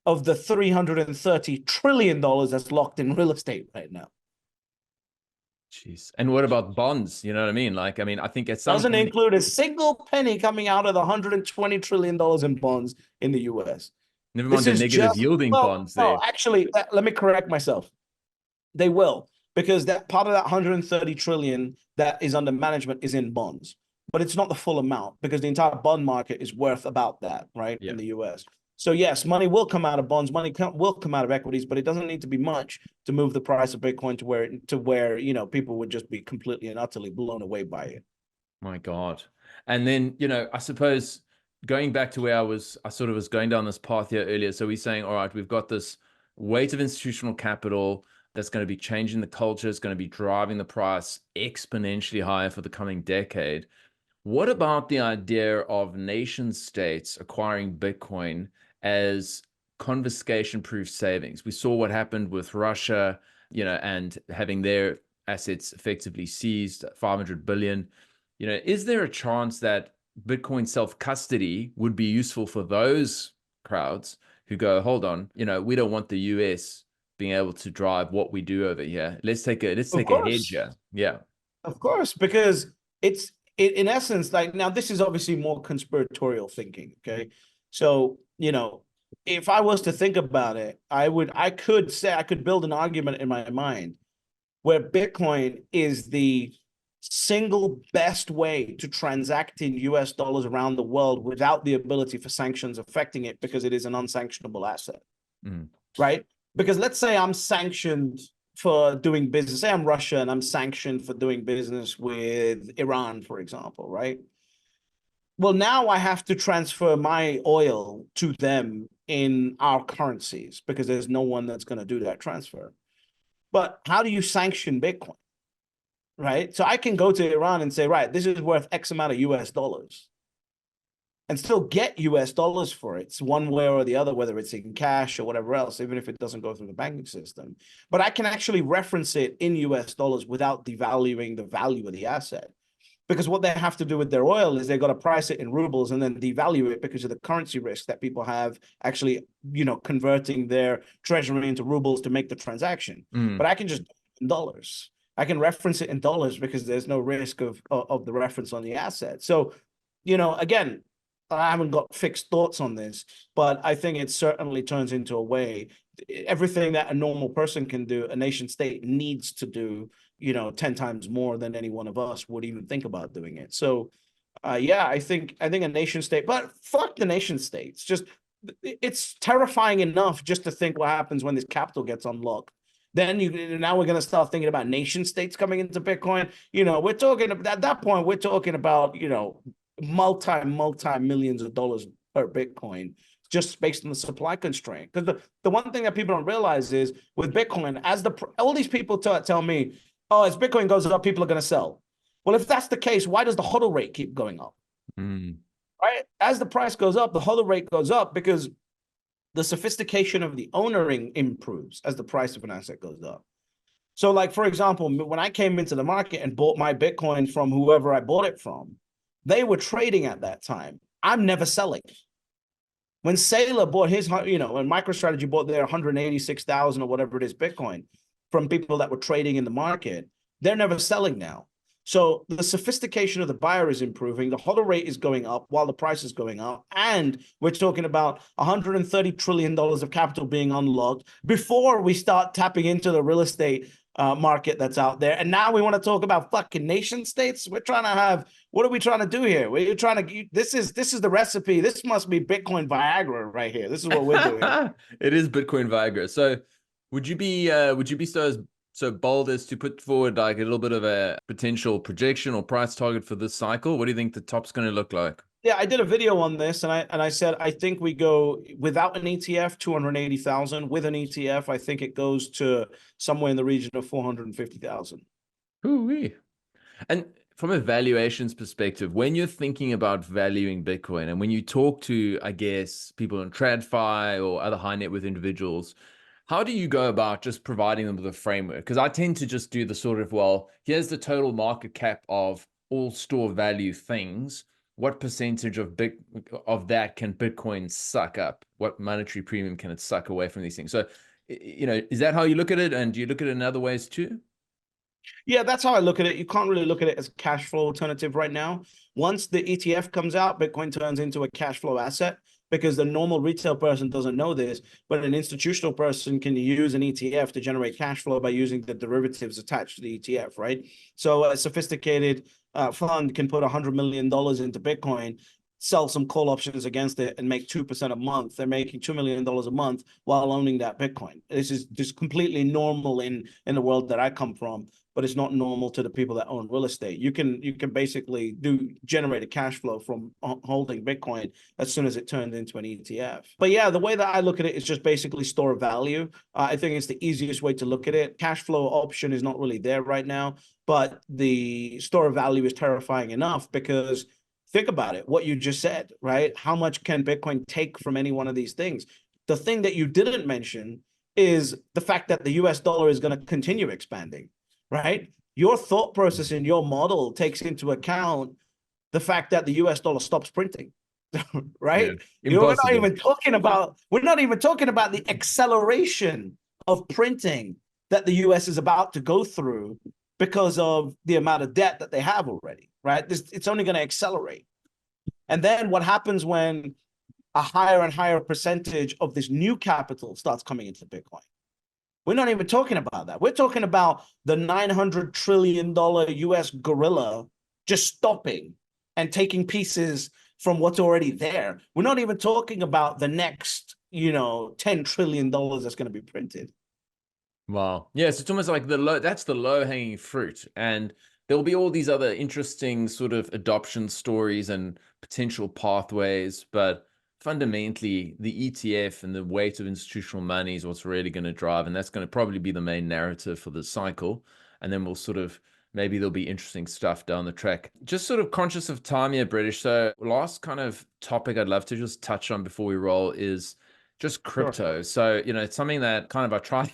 of the $330 trillion that's locked in real estate right now. Jeez. And what about bonds? You know what I mean? I think it doesn't include a single penny coming out of the $120 trillion in bonds in the US. Never mind the negative yielding bonds there. No, actually, let me correct myself. They will, because that part of that 130 trillion that is under management is in bonds, but it's not the full amount, because the entire bond market is worth about that, right? In the US. So yes, money will come out of bonds, will come out of equities, but it doesn't need to be much to move the price of Bitcoin to where people would just be completely and utterly blown away by it. My God. And then, I suppose going back to where I sort of was going down this path here earlier. So we're saying, all right, we've got this weight of institutional capital. that's going to be changing the culture. It's going to be driving the price exponentially higher for the coming decade. What about the idea of nation states acquiring Bitcoin as confiscation-proof savings? We saw what happened with Russia, and having their assets effectively seized, 500 billion. Is there a chance that Bitcoin self-custody would be useful for those crowds who go, hold on, we don't want the US being able to drive what we do over here. Let's take a hedge here. Yeah. Of course, because it's in essence, like, now this is obviously more conspiratorial thinking. Okay. So, if I was to think about it, I could build an argument in my mind where Bitcoin is the single best way to transact in US dollars around the world without the ability for sanctions affecting it, because it is an unsanctionable asset. Right? Because let's say I'm sanctioned for doing business. Say I'm Russia and I'm sanctioned for doing business with Iran, for example, right? Well, now I have to transfer my oil to them in our currencies because there's no one that's going to do that transfer. But how do you sanction Bitcoin? Right? So I can go to Iran and say, right, this is worth X amount of US dollars, and still get US dollars for it. It's one way or the other, whether it's in cash or whatever else, even if it doesn't go through the banking system. But I can actually reference it in US dollars without devaluing the value of the asset. Because what they have to do with their oil is they've got to price it in rubles and then devalue it because of the currency risk that people have actually, converting their treasury into rubles to make the transaction. But I can just do it in dollars. I can reference it in dollars because there's no risk of the reference on the asset. So, again, I haven't got fixed thoughts on this, but I think it certainly turns into a way. Everything that a normal person can do, a nation state needs to do, 10 times more than any one of us would even think about doing it. So, I think a nation state, but fuck the nation states. Just, it's terrifying enough just to think what happens when this capital gets unlocked. Then now we're going to start thinking about nation states coming into Bitcoin. We're talking at that point, we're talking about, multi millions of dollars per Bitcoin, just based on the supply constraint. Because the one thing that people don't realize is with Bitcoin, all these people tell me, oh, as Bitcoin goes up, people are going to sell. Well, if that's the case, why does the hodl rate keep going up? Right? As the price goes up, the hodl rate goes up because the sophistication of the owning improves as the price of an asset goes up. So, like, for example, when I came into the market and bought my Bitcoin from whoever I bought it from, they were trading at that time. I'm never selling. When Saylor bought his, when MicroStrategy bought their 186,000 or whatever it is Bitcoin from people that were trading in the market, they're never selling now. So the sophistication of the buyer is improving. The hodl rate is going up while the price is going up. And we're talking about $130 trillion of capital being unlocked before we start tapping into the real estate market that's out there. And now we want to talk about fucking nation states. What are we trying to do here? This is the recipe. This must be Bitcoin Viagra right here. This is what we're doing. It is Bitcoin Viagra. So would you be so bold as to put forward like a little bit of a potential projection or price target for this cycle? What do you think the top's going to look like? Yeah, I did a video on this, and I said I think we go without an ETF 280,000. With an ETF, I think it goes to somewhere in the region of 450,000. Ooh-wee. And from a valuations perspective, when you're thinking about valuing Bitcoin, and when you talk to, I guess, people in TradFi or other high net worth individuals, how do you go about just providing them with a framework? Because I tend to just do the sort of, well, here's the total market cap of all store value things. What percentage of that can Bitcoin suck up? What monetary premium can it suck away from these things? So, is that how you look at it? And do you look at it in other ways too? Yeah, that's how I look at it. You can't really look at it as a cash flow alternative right now. Once the ETF comes out, Bitcoin turns into a cash flow asset, because the normal retail person doesn't know this, but an institutional person can use an ETF to generate cash flow by using the derivatives attached to the ETF, right? So a sophisticated fund can put $100 million into Bitcoin, sell some call options against it and make 2% a month. They're making $2 million a month while owning that Bitcoin. This is just completely normal in the world that I come from, but it's not normal to the people that own real estate. You can basically generate a cash flow from holding Bitcoin as soon as it turns into an ETF. But yeah, the way that I look at it is just basically store of value. I think it's the easiest way to look at it. Cash flow option is not really there right now, but the store of value is terrifying enough because think about it, what you just said, right? How much can Bitcoin take from any one of these things? The thing that you didn't mention is the fact that the US dollar is going to continue expanding, right? Your thought process in your model takes into account the fact that the US dollar stops printing, right? Yeah, We're not even talking about the acceleration of printing that the US is about to go through because of the amount of debt that they have already, right? It's only going to accelerate. And then what happens when a higher and higher percentage of this new capital starts coming into Bitcoin? We're not even talking about that. We're talking about the $900 trillion US gorilla just stopping and taking pieces from what's already there. We're not even talking about the next, $10 trillion that's going to be printed. Wow. Yes, it's almost like that's the low-hanging fruit. And there'll be all these other interesting sort of adoption stories and potential pathways, but fundamentally the ETF and the weight of institutional money is what's really going to drive, and that's going to probably be the main narrative for the cycle. And then we'll sort of, maybe there'll be interesting stuff down the track. Just sort of conscious of time here, British. So last kind of topic I'd love to just touch on before we roll is just crypto. Sure. So, it's something that kind of I try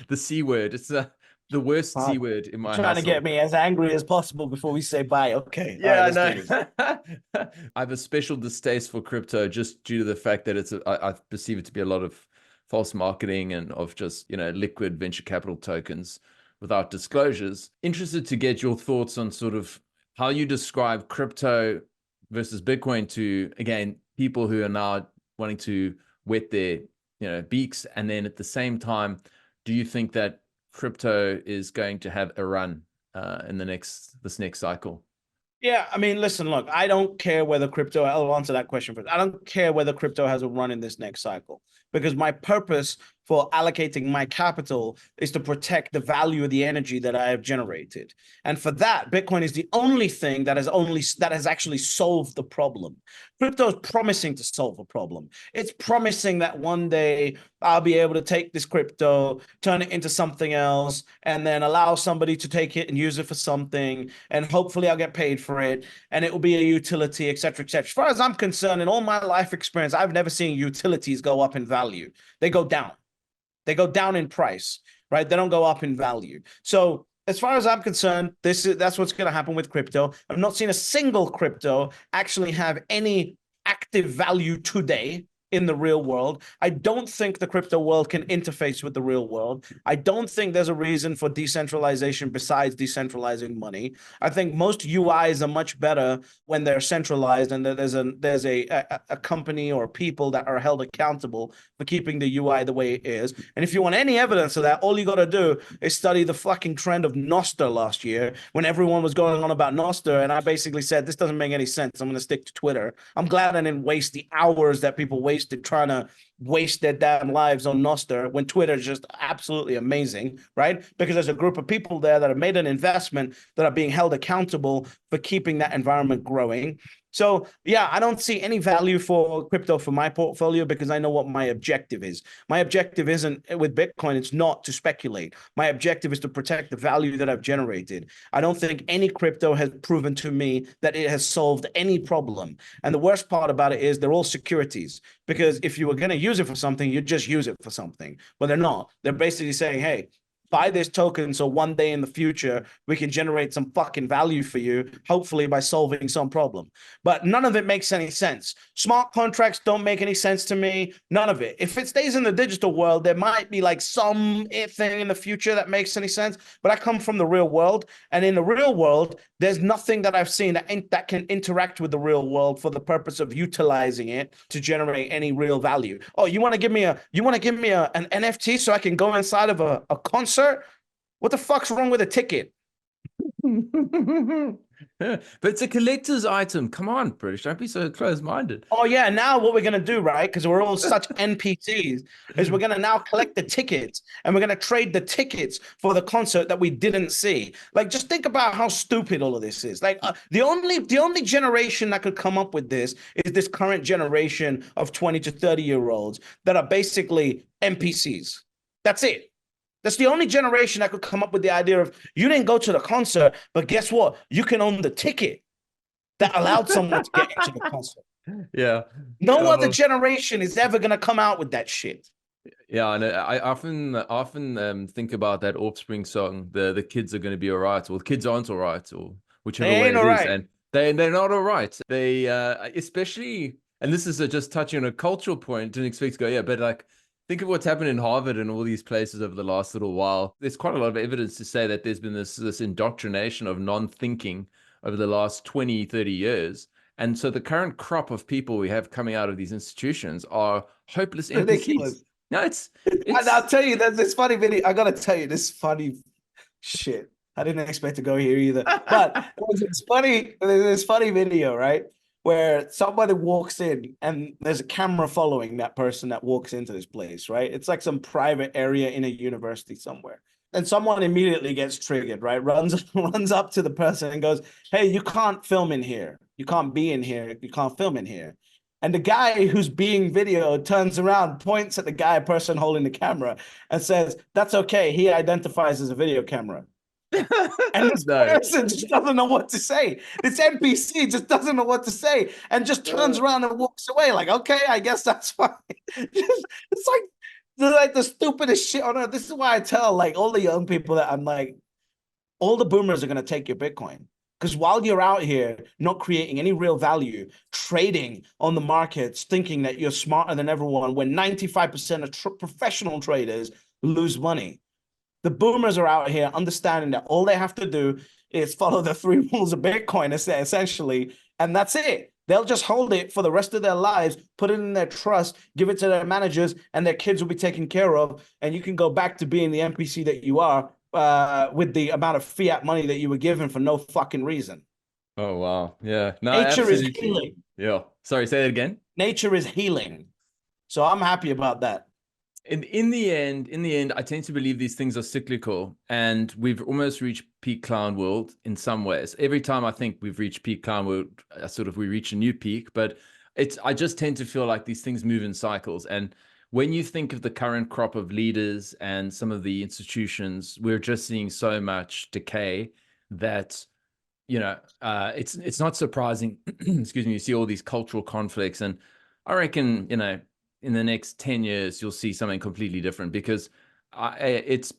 the C word. It's the worst C word in my trying to get me as angry as possible before we say bye. Okay. Yeah, all right, I know. I have a special distaste for crypto just due to the fact that I perceive it to be a lot of false marketing and of just, liquid venture capital tokens without disclosures. Interested to get your thoughts on sort of how you describe crypto versus Bitcoin to, again, people who are now wanting to wet their, beaks. And then at the same time, do you think that crypto is going to have a run in this next cycle? Yeah, I mean, listen, look, I don't care whether crypto, I'll answer that question first. I don't care whether crypto has a run in this next cycle because my purpose for allocating my capital is to protect the value of the energy that I have generated. And for that, Bitcoin is the only thing that has actually solved the problem. Crypto is promising to solve a problem. It's promising that one day I'll be able to take this crypto, turn it into something else, and then allow somebody to take it and use it for something. And hopefully I'll get paid for it. And it will be a utility, et cetera, et cetera. As far as I'm concerned, in all my life experience, I've never seen utilities go up in value. They go down. They go down in price, right? They don't go up in value. So as far as I'm concerned, that's what's going to happen with crypto. I've not seen a single crypto actually have any active value today in the real world. I don't think the crypto world can interface with the real world. I don't think there's a reason for decentralization besides decentralizing money. I think most UIs are much better when they're centralized and there's a company or people that are held accountable for keeping the UI the way it is. And if you want any evidence of that, all you got to do is study the fucking trend of Nostr last year when everyone was going on about Nostr. And I basically said, this doesn't make any sense. I'm going to stick to Twitter. I'm glad I didn't waste the hours that people wasted trying to waste their damn lives on Nostr when Twitter is just absolutely amazing, right? Because there's a group of people there that have made an investment that are being held accountable for keeping that environment growing. So yeah, I don't see any value for crypto for my portfolio because I know what my objective is. My objective isn't with Bitcoin. It's not to speculate. My objective is to protect the value that I've generated. I don't think any crypto has proven to me that it has solved any problem. And the worst part about it is they're all securities because if you were going to use it for something, you'd just use it for something, but they're not. They're basically saying, hey, buy this token so one day in the future we can generate some fucking value for you, hopefully by solving some problem. But none of it makes any sense. Smart contracts don't make any sense to me. None of it. If it stays in the digital world, there might be like some thing in the future that makes any sense. But I come from the real world, and in the real world, there's nothing that I've seen that can interact with the real world for the purpose of utilizing it to generate any real value. Oh, you want to give me an NFT so I can go inside of a concert? What the fuck's wrong with a ticket? But it's a collector's item. Come on, British. Don't be so close-minded. Oh yeah, now what we're gonna do, right? Because we're all such NPCs, is we're gonna now collect the tickets and we're gonna trade the tickets for the concert that we didn't see. Like, just think about how stupid all of this is. Like, the only generation that could come up with this is this current generation of 20 to 30-year-olds that are basically NPCs. That's it. That's the only generation that could come up with the idea of, you didn't go to the concert, but guess what? You can own the ticket that allowed someone to get into the concert. Yeah. No other generation is ever going to come out with that shit. Yeah, and I often think about that Offspring song, the kids are going to be all right, or the kids aren't all right, or whichever They way ain't it all is. right. And they're not all right. They especially, and this is just touching on a cultural point, didn't expect to go, yeah, but like, think of what's happened in Harvard and all these places over the last little while. There's quite a lot of evidence to say that there's been this indoctrination of non-thinking over the last 20, 30 years. And so the current crop of people we have coming out of these institutions are hopeless NPCs. Ridiculous. No, And I'll tell you, there's this funny video. I gotta tell you this funny shit. I didn't expect to go here either. But there's this funny video, right? Where somebody walks in and there's a camera following that person that walks into this place, right? It's like some private area in a university somewhere. And someone immediately gets triggered, right? Runs up to the person and goes, "Hey, you can't film in here. You can't be in here. You can't film in here." And the guy who's being videoed turns around, points at the person holding the camera, and says, "That's okay. He identifies as a video camera." And this person just doesn't know what to say. This NPC just doesn't know what to say and just turns around and walks away. Like, okay, I guess that's fine. It's like the stupidest shit on earth. This is why I tell like all the young people that I'm like, all the boomers are going to take your Bitcoin. Because while you're out here not creating any real value, trading on the markets, thinking that you're smarter than everyone, when 95% of professional traders lose money. The boomers are out here understanding that all they have to do is follow the 3 rules of Bitcoin, essentially, and that's it. They'll just hold it for the rest of their lives, put it in their trust, give it to their managers, and their kids will be taken care of, and you can go back to being the NPC that you are with the amount of fiat money that you were given for no fucking reason. Oh, wow. Yeah. No, Nature absolutely. is healing. Yeah. Sorry, say that again. Nature is healing. So I'm happy about that. In the end, I tend to believe these things are cyclical, and we've almost reached peak clown world in some ways. Every time I think we've reached peak clown world, we reach a new peak, but I just tend to feel like these things move in cycles. And when you think of the current crop of leaders and some of the institutions, we're just seeing so much decay that, it's not surprising, excuse me, you see all these cultural conflicts. And I reckon, in the next 10 years, you'll see something completely different, because it's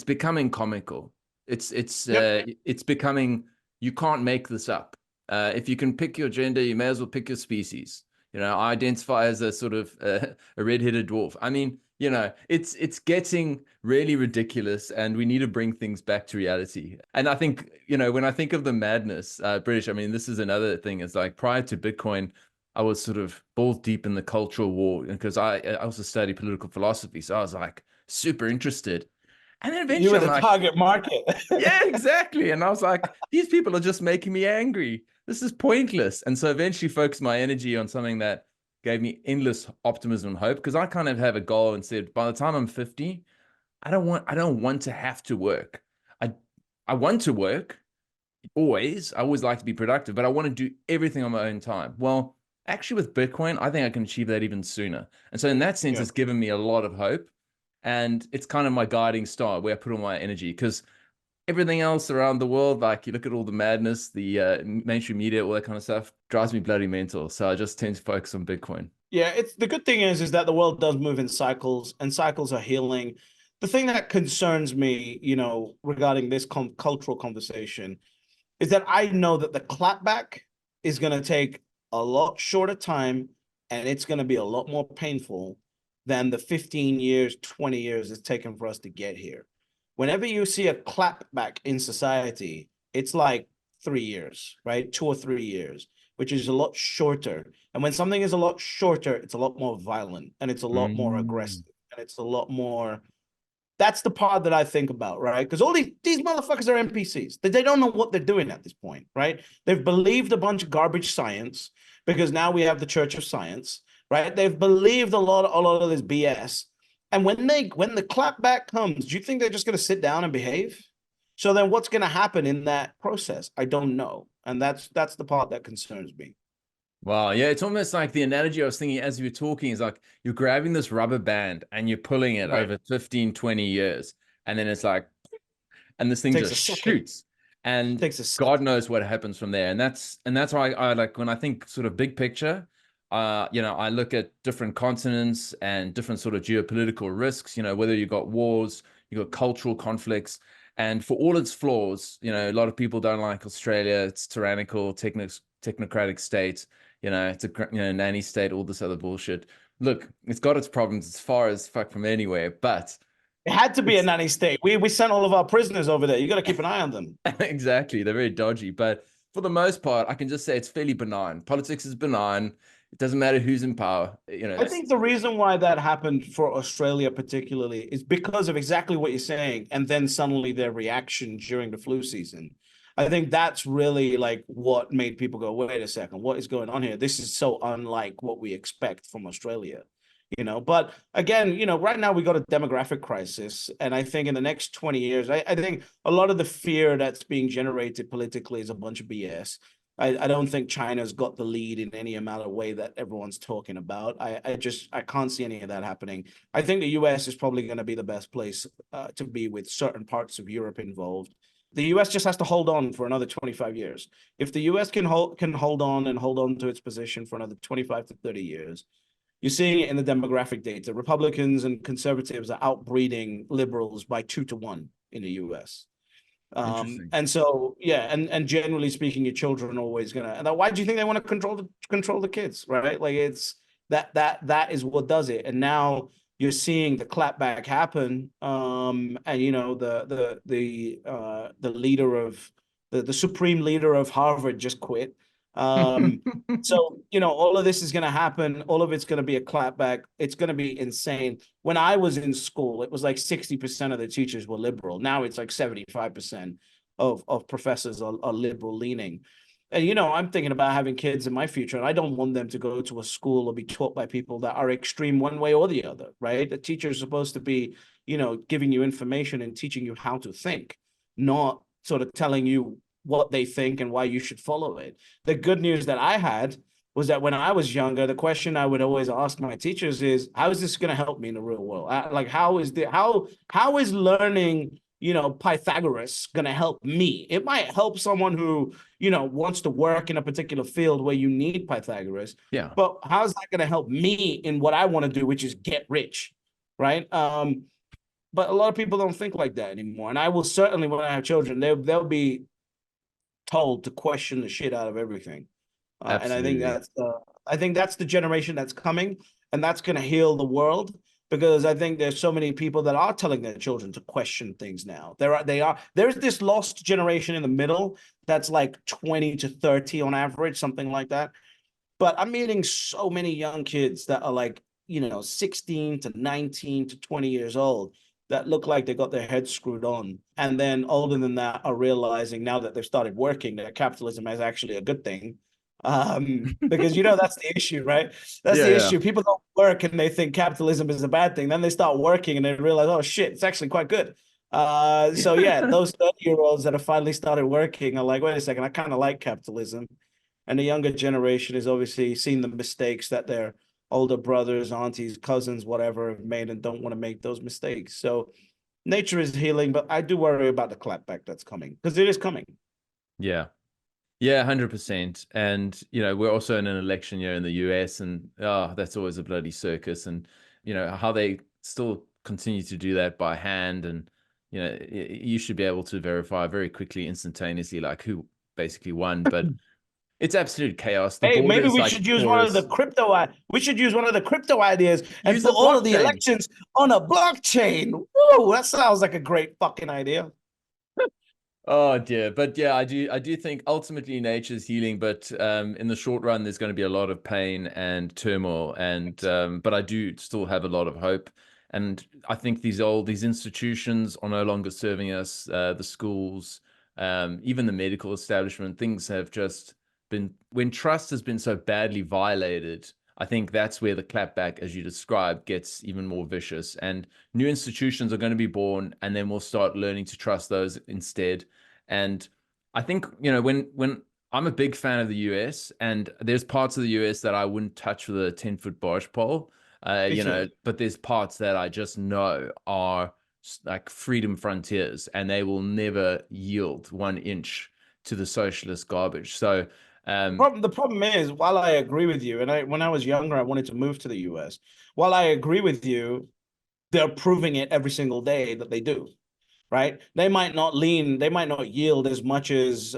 becoming comical. It's becoming, you can't make this up. If you can pick your gender, you may as well pick your species. I identify as a sort of a red-headed dwarf. I mean, it's getting really ridiculous, and we need to bring things back to reality. And I think, when I think of the madness, British, I mean, this is another thing. It's like, prior to Bitcoin, I was sort of balls deep in the cultural war, because I also study political philosophy. So I was like super interested. And then eventually you were the target market. Yeah, exactly. And I was like, these people are just making me angry. This is pointless. And so eventually focused my energy on something that gave me endless optimism and hope, because I kind of have a goal and said, by the time I'm 50, I don't want to have to work. I want to work always. I always like to be productive, but I want to do everything on my own time. Well, actually, with Bitcoin, I think I can achieve that even sooner. And so in that sense, it's given me a lot of hope. And it's kind of my guiding star, where I put all my energy, because everything else around the world, like you look at all the madness, the mainstream media, all that kind of stuff, drives me bloody mental. So I just tend to focus on Bitcoin. Yeah, it's the good thing is that the world does move in cycles, and cycles are healing. The thing that concerns me, regarding this cultural conversation, is that I know that the clapback is going to take a lot shorter time, and it's going to be a lot more painful than the 15 years, 20 years it's taken for us to get here. Whenever you see a clapback in society, it's like 3 years, right? 2 or 3 years, which is a lot shorter. And when something is a lot shorter, it's a lot more violent, and it's a lot more aggressive, and it's a lot more That's the part that I think about, right? Because all these motherfuckers are NPCs. They don't know what they're doing at this point, right? They've believed a bunch of garbage science because now we have the Church of Science, right? They've believed a lot of this BS. And when the clapback comes, do you think they're just going to sit down and behave? So then what's going to happen in that process? I don't know. And that's the part that concerns me. Wow. Yeah. It's almost like the analogy I was thinking as you were talking is like you're grabbing this rubber band and you're pulling it Right. over 15, 20 years. And then it's like, and this thing Takes just a second. shoots. And Takes a second. God knows what happens from there. And that's why I like when I think sort of big picture, you know, I look at different continents and different sort of geopolitical risks, you know, whether you've got wars, you've got cultural conflicts. And for all its flaws, you know, a lot of people don't like Australia. It's tyrannical, technocratic state. You know, it's a nanny state, all this other bullshit. Look, it's got its problems as far as fuck from anywhere, but it had to be a nanny state. We sent all of our prisoners over there. You got to keep an eye on them. exactly. They're very dodgy, but for the most part, I can just say it's fairly benign. Politics is benign. It doesn't matter who's in power. You know, I think the reason why that happened for Australia particularly is because of exactly what you're saying, and then suddenly their reaction during the flu season. I think that's really like what made people go, wait a second, what is going on here? This is so unlike what we expect from Australia, you know. But again, you know, right now we got a demographic crisis. And I think in the next 20 years, I think a lot of the fear that's being generated politically is a bunch of BS. I don't think China's got the lead in any amount of way that everyone's talking about. I can't see any of that happening. I think the US is probably going to be the best place to be with certain parts of Europe involved. The US just has to hold on for another 25 years. If the US can hold on to its position for another 25 to 30 years, you're seeing it in the demographic data. Republicans and conservatives are outbreeding liberals by 2-1 in the US. And so, yeah, and generally speaking, your children are always gonna. And why do you think they want to control the kids, right? Like it's that is what does it. And now you're seeing the clapback happen. And you know the leader of the supreme leader of Harvard just quit. So, you know, all of this is going to happen. All of it's going to be a clapback. It's going to be insane. When I was in school, it was like 60% of the teachers were liberal. Now it's like 75% of professors are liberal leaning. And, you know, I'm thinking about having kids in my future, and I don't want them to go to a school or be taught by people that are extreme one way or the other, right? The teacher is supposed to be, you know, giving you information and teaching you how to think, not sort of telling you what they think and why you should follow it. The good news that I had was that when I was younger, the question I would always ask my teachers is, how is this going to help me in the real world? Like, how is learning, you know, Pythagoras going to help me? It might help someone who, you know, wants to work in a particular field where you need Pythagoras. yeah. But how's that going to help me in what I want to do, which is get rich, right? But a lot of people don't think like that anymore. And I will certainly, when I have children, they'll be told to question the shit out of everything. And I think that's the generation that's coming, and that's going to heal the world, because I think there's so many people that are telling their children to question things now. There's this lost generation in the middle that's like 20 to 30 on average, something like that. But I'm meeting so many young kids that are like, you know, 16 to 19 to 20 years old that look like they got their heads screwed on. And then older than that are realizing now that they've started working that capitalism is actually a good thing. Because, you know, that's the issue, right? That's the issue. People don't work and they think capitalism is a bad thing. Then they start working and they realize, oh shit, it's actually quite good. So yeah, those 30-year-olds that have finally started working are like, wait a second, I kind of like capitalism. And the younger generation is obviously seeing the mistakes that their older brothers, aunties, cousins, whatever have made, and don't want to make those mistakes. So nature is healing, but I do worry about the clapback that's coming, because it is coming. Yeah. Yeah, 100%. And, you know, we're also in an election year in the US, and that's always a bloody circus. And, you know, how they still continue to do that by hand. And, you know, you should be able to verify very quickly, instantaneously, like who basically won. But it's absolute chaos. Hey, maybe we should use one of the crypto. We should use one of the crypto ideas and put all of the elections on a blockchain. Whoa, that sounds like a great fucking idea. Oh dear. But yeah, I do think ultimately nature's healing, but in the short run there's going to be a lot of pain and turmoil, and but I do still have a lot of hope. And I think these institutions are no longer serving us, the schools, even the medical establishment. Things have just been, when trust has been so badly violated, I think that's where the clapback, as you described, gets even more vicious. And new institutions are going to be born, and then we'll start learning to trust those instead. And I think, when I'm a big fan of the US, and there's parts of the US that I wouldn't touch with a 10-foot barge pole, but there's parts that I just know are like freedom frontiers, and they will never yield 1 inch to the socialist garbage. So, the problem is, while I agree with you, and when I was younger, I wanted to move to the US. While I agree with you, they're proving it every single day that they do. Right? They might not yield as much as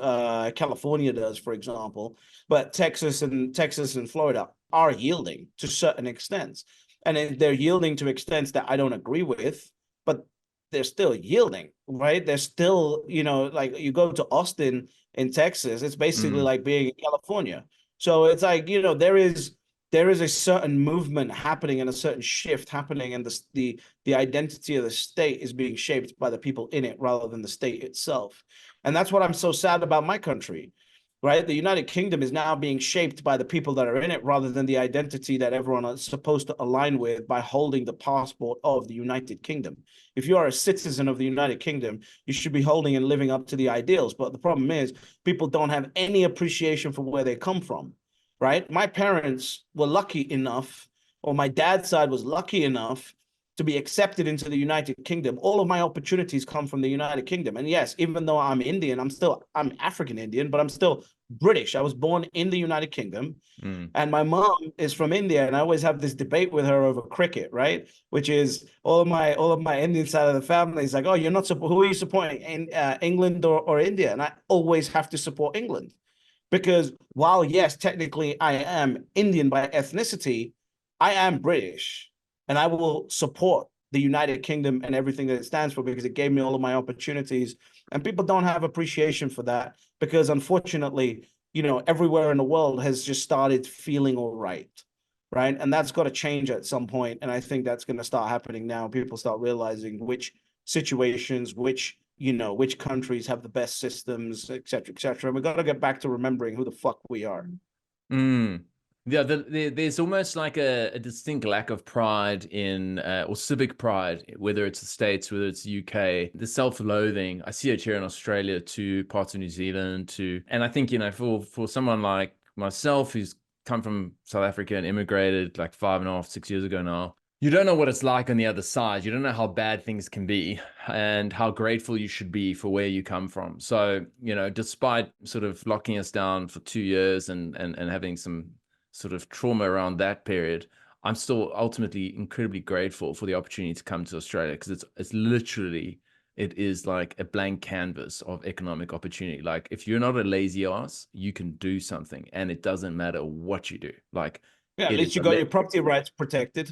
California does, for example, but Texas and Florida are yielding to certain extents. And they're yielding to extents that I don't agree with, but they're still yielding, right? They're still, like you go to Austin in Texas, it's basically like being in California. So it's like, there is a certain movement happening and a certain shift happening, and the identity of the state is being shaped by the people in it rather than the state itself. And that's what I'm so sad about my country, right? The United Kingdom is now being shaped by the people that are in it rather than the identity that everyone is supposed to align with by holding the passport of the United Kingdom. If you are a citizen of the United Kingdom, you should be holding and living up to the ideals. But the problem is people don't have any appreciation for where they come from. Right? My parents were lucky enough, or my dad's side was lucky enough to be accepted into the United Kingdom. All of my opportunities come from the United Kingdom. And yes, even though I'm Indian, I'm African Indian, but I'm still British. I was born in the United Kingdom. And my mom is from India, and I always have this debate with her over cricket, right? Which is all of my Indian side of the family is like, oh, you're not who are you supporting, in England or India? And I always have to support England. Because while, yes, technically I am Indian by ethnicity, I am British, and I will support the United Kingdom and everything that it stands for because it gave me all of my opportunities. And people don't have appreciation for that because, unfortunately, everywhere in the world has just started feeling all right, right? And that's got to change at some point. And I think that's going to start happening now. People start realizing which situations, which countries have the best systems, et cetera, et cetera. And we've got to get back to remembering who the fuck we are. Yeah, there's almost like a distinct lack of pride in, or civic pride, whether it's the States, whether it's the UK, the self-loathing. I see it here in Australia too, parts of New Zealand too. And I think, for someone like myself who's come from South Africa and immigrated like 5.5, 6 years ago now, you don't know what it's like on the other side. You don't know how bad things can be and how grateful you should be for where you come from. So, despite sort of locking us down for 2 years and having some sort of trauma around that period, I'm still ultimately incredibly grateful for the opportunity to come to Australia because it's literally, it is like a blank canvas of economic opportunity. Like if you're not a lazy ass, you can do something and it doesn't matter what you do. Like, yeah, at least you got your property rights protected.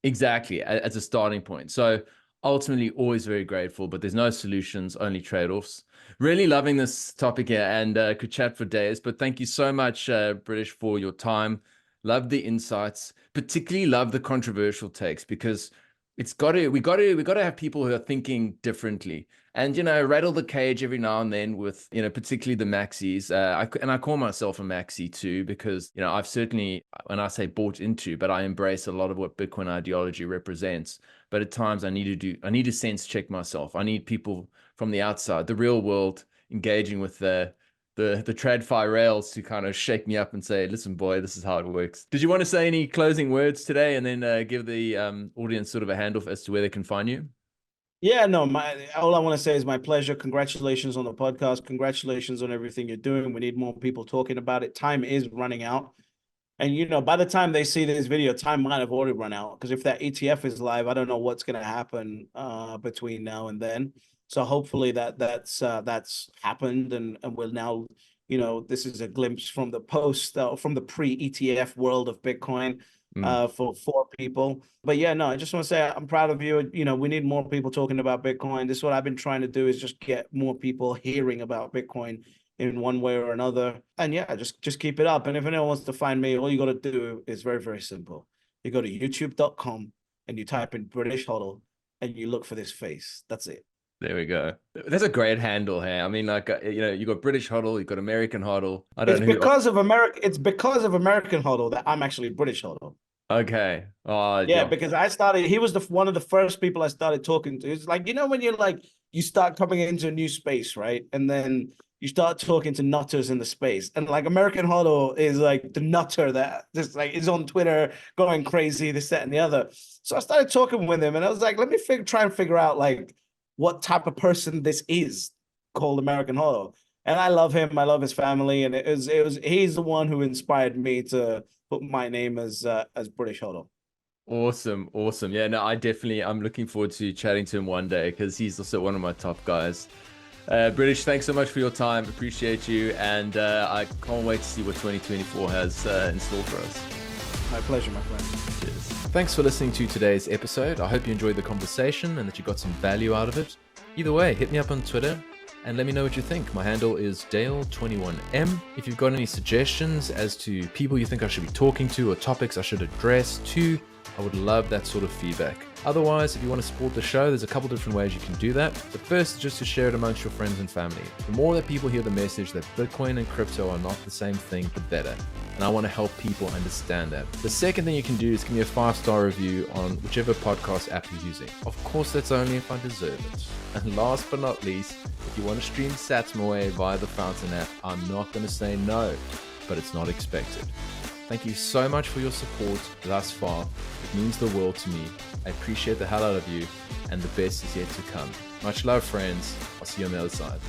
Exactly, as a starting point. So ultimately, always very grateful, but there's no solutions, only trade-offs. Really loving this topic here and could chat for days, but thank you so much, British, for your time. Love the insights, particularly love the controversial takes because we got to have people who are thinking differently and, rattle the cage every now and then with, particularly the maxis. I call myself a maxi too, because, I've certainly, when I say bought into, but I embrace a lot of what Bitcoin ideology represents. But at times I need to sense check myself. I need people from the outside, the real world, engaging with the TradFi rails to kind of shake me up and say, listen, boy, this is how it works. Did you want to say any closing words today and then give the audience sort of a handoff as to where they can find you? Yeah, no, all I want to say is my pleasure. Congratulations on the podcast. Congratulations on everything you're doing. We need more people talking about it. Time is running out. And, by the time they see this video, time might have already run out. Because if that ETF is live, I don't know what's going to happen between now and then. So hopefully that's happened, and we're now, this is a glimpse from the from the pre-ETF world of Bitcoin for people. But yeah, no, I just want to say I'm proud of you. We need more people talking about Bitcoin. This is what I've been trying to do, is just get more people hearing about Bitcoin in one way or another. And yeah, just keep it up. And if anyone wants to find me, all you got to do is very, very simple. You go to youtube.com and you type in British Hodl and you look for this face. That's it. There we go. That's a great handle, hey. I mean, like, you got British Hodl, you got American Hodl. I don't It's know who. because of America. It's because of American Hodl that I'm actually British Hodl. Okay. Oh, Yeah, because I started. He was one of the first people I started talking to. It's like, when you're like, you start coming into a new space, right? And then you start talking to nutters in the space, and like American Hodl is like the nutter that just like is on Twitter going crazy, this, that, and the other. So I started talking with him, and I was like, let me try and figure out like what type of person this is called American Hodl. And I love him. I love his family, and he's the one who inspired me to put my name as British Hodl. Awesome. Yeah, no, I'm looking forward to chatting to him one day because he's also one of my top guys. British, thanks so much for your time. Appreciate you. And I can't wait to see what 2024 has in store for us. My pleasure, my friend. Cheers. Thanks for listening to today's episode. I hope you enjoyed the conversation and that you got some value out of it. Either way, hit me up on Twitter and let me know what you think. My handle is Dale21M. If you've got any suggestions as to people you think I should be talking to or topics I should address too, I would love that sort of feedback. Otherwise, if you want to support the show, there's a couple different ways you can do that. The first is just to share it amongst your friends and family. The more that people hear the message that Bitcoin and crypto are not the same thing, the better. And I want to help people understand that. The second thing you can do is give me a 5-star review on whichever podcast app you're using. Of course, that's only if I deserve it. And last but not least, if you want to stream sats my way via the Fountain app, I'm not going to say no, but it's not expected. Thank you so much for your support thus far. It means the world to me. I appreciate the hell out of you, and the best is yet to come. Much love, friends. I'll see you on the other side.